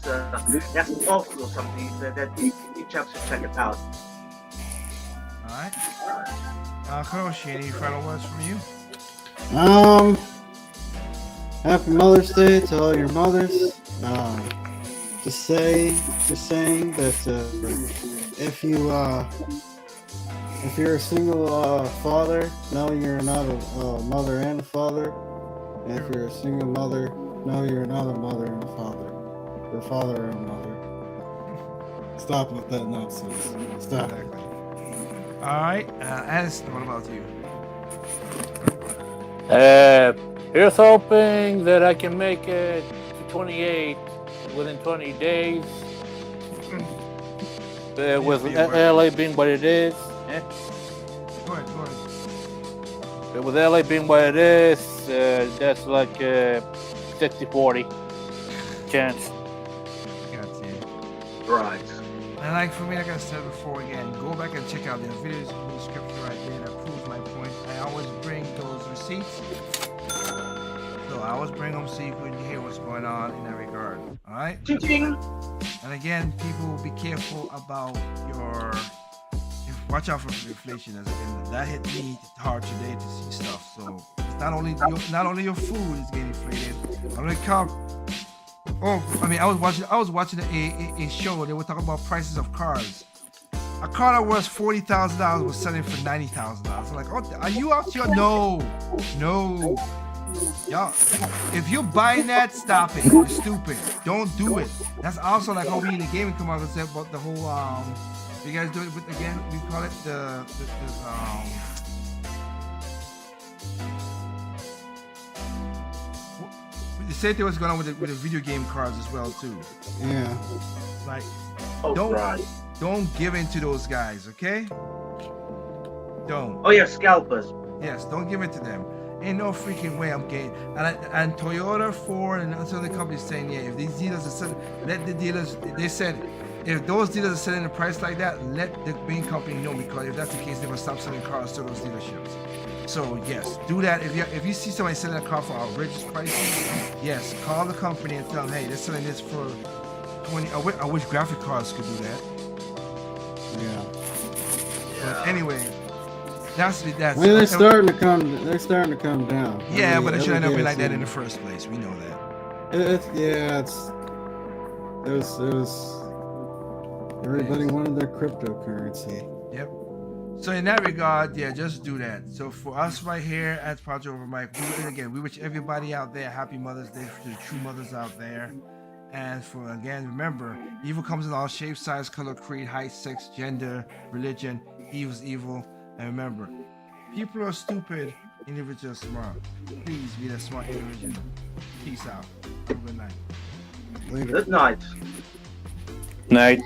That's also something that you chaps should check it out. All right. Kuroshi, any final words from you? Happy Mother's Day to all your mothers. Just saying that if you're a single father, know you're not a mother and a father. And if you're a single mother, know you're not a mother and a father. Or father and a mother. Stop with that nonsense. Stop. Exactly. All right. Addison, what about you? Here's hoping that I can make it to 28 within 20 days. With LA being what it is. Go ahead. With LA being what it is, that's like 60-40 chance. Gotcha. Right. And like for me, like I said before, again, go back and check out the videos in the description right there that proves my point. I always bring those receipts. So I always bring them so you can hear what's going on in that regard. All right? Ching-ching. And again, people be careful about watch out for inflation. As again, that hit me hard today to see stuff. So it's not only your food is getting inflated. I was watching a show. They were talking about prices of cars. A car that was $40,000 was selling for $90,000. I'm like, oh, are you out here? No. Y'all, if you're buying that, stop it. You're stupid. Don't do it. That's also like how we in the gaming come out and said about the whole you guys do it with, again, we call it the same thing was going on with the video game cards as well too. Yeah. Like, Right. don't give in to those guys, okay? Don't. Oh yeah, scalpers. Yes, don't give in to them. Ain't no freaking way I'm getting. And Toyota, Ford, and some other companies saying, yeah, if these dealers are selling, let the dealers. They said, if those dealers are selling the price like that, let the main company know, because if that's the case, they will stop selling cars to those dealerships. So yes, do that. If you see somebody selling a car for outrageous prices, yes, call the company and tell them, hey, they're selling this for 20. I wish graphic cards could do that. Yeah. But anyway, that's. I mean, they're starting to come down. Yeah, I mean, but it shouldn't have been like that in the it's- first place. We know that. It was. Everybody wanted their cryptocurrency. Yep. So in that regard, yeah, just do that. So for us right here at Project Over Mike, we wish everybody out there happy Mother's Day for the true mothers out there. And for again, remember, evil comes in all shapes, size, color, creed, height, sex, gender, religion. Evil's evil. And remember, people are stupid, individuals are smart. Please be that smart individual. Peace out. Have a good night. Later. Good night. Night.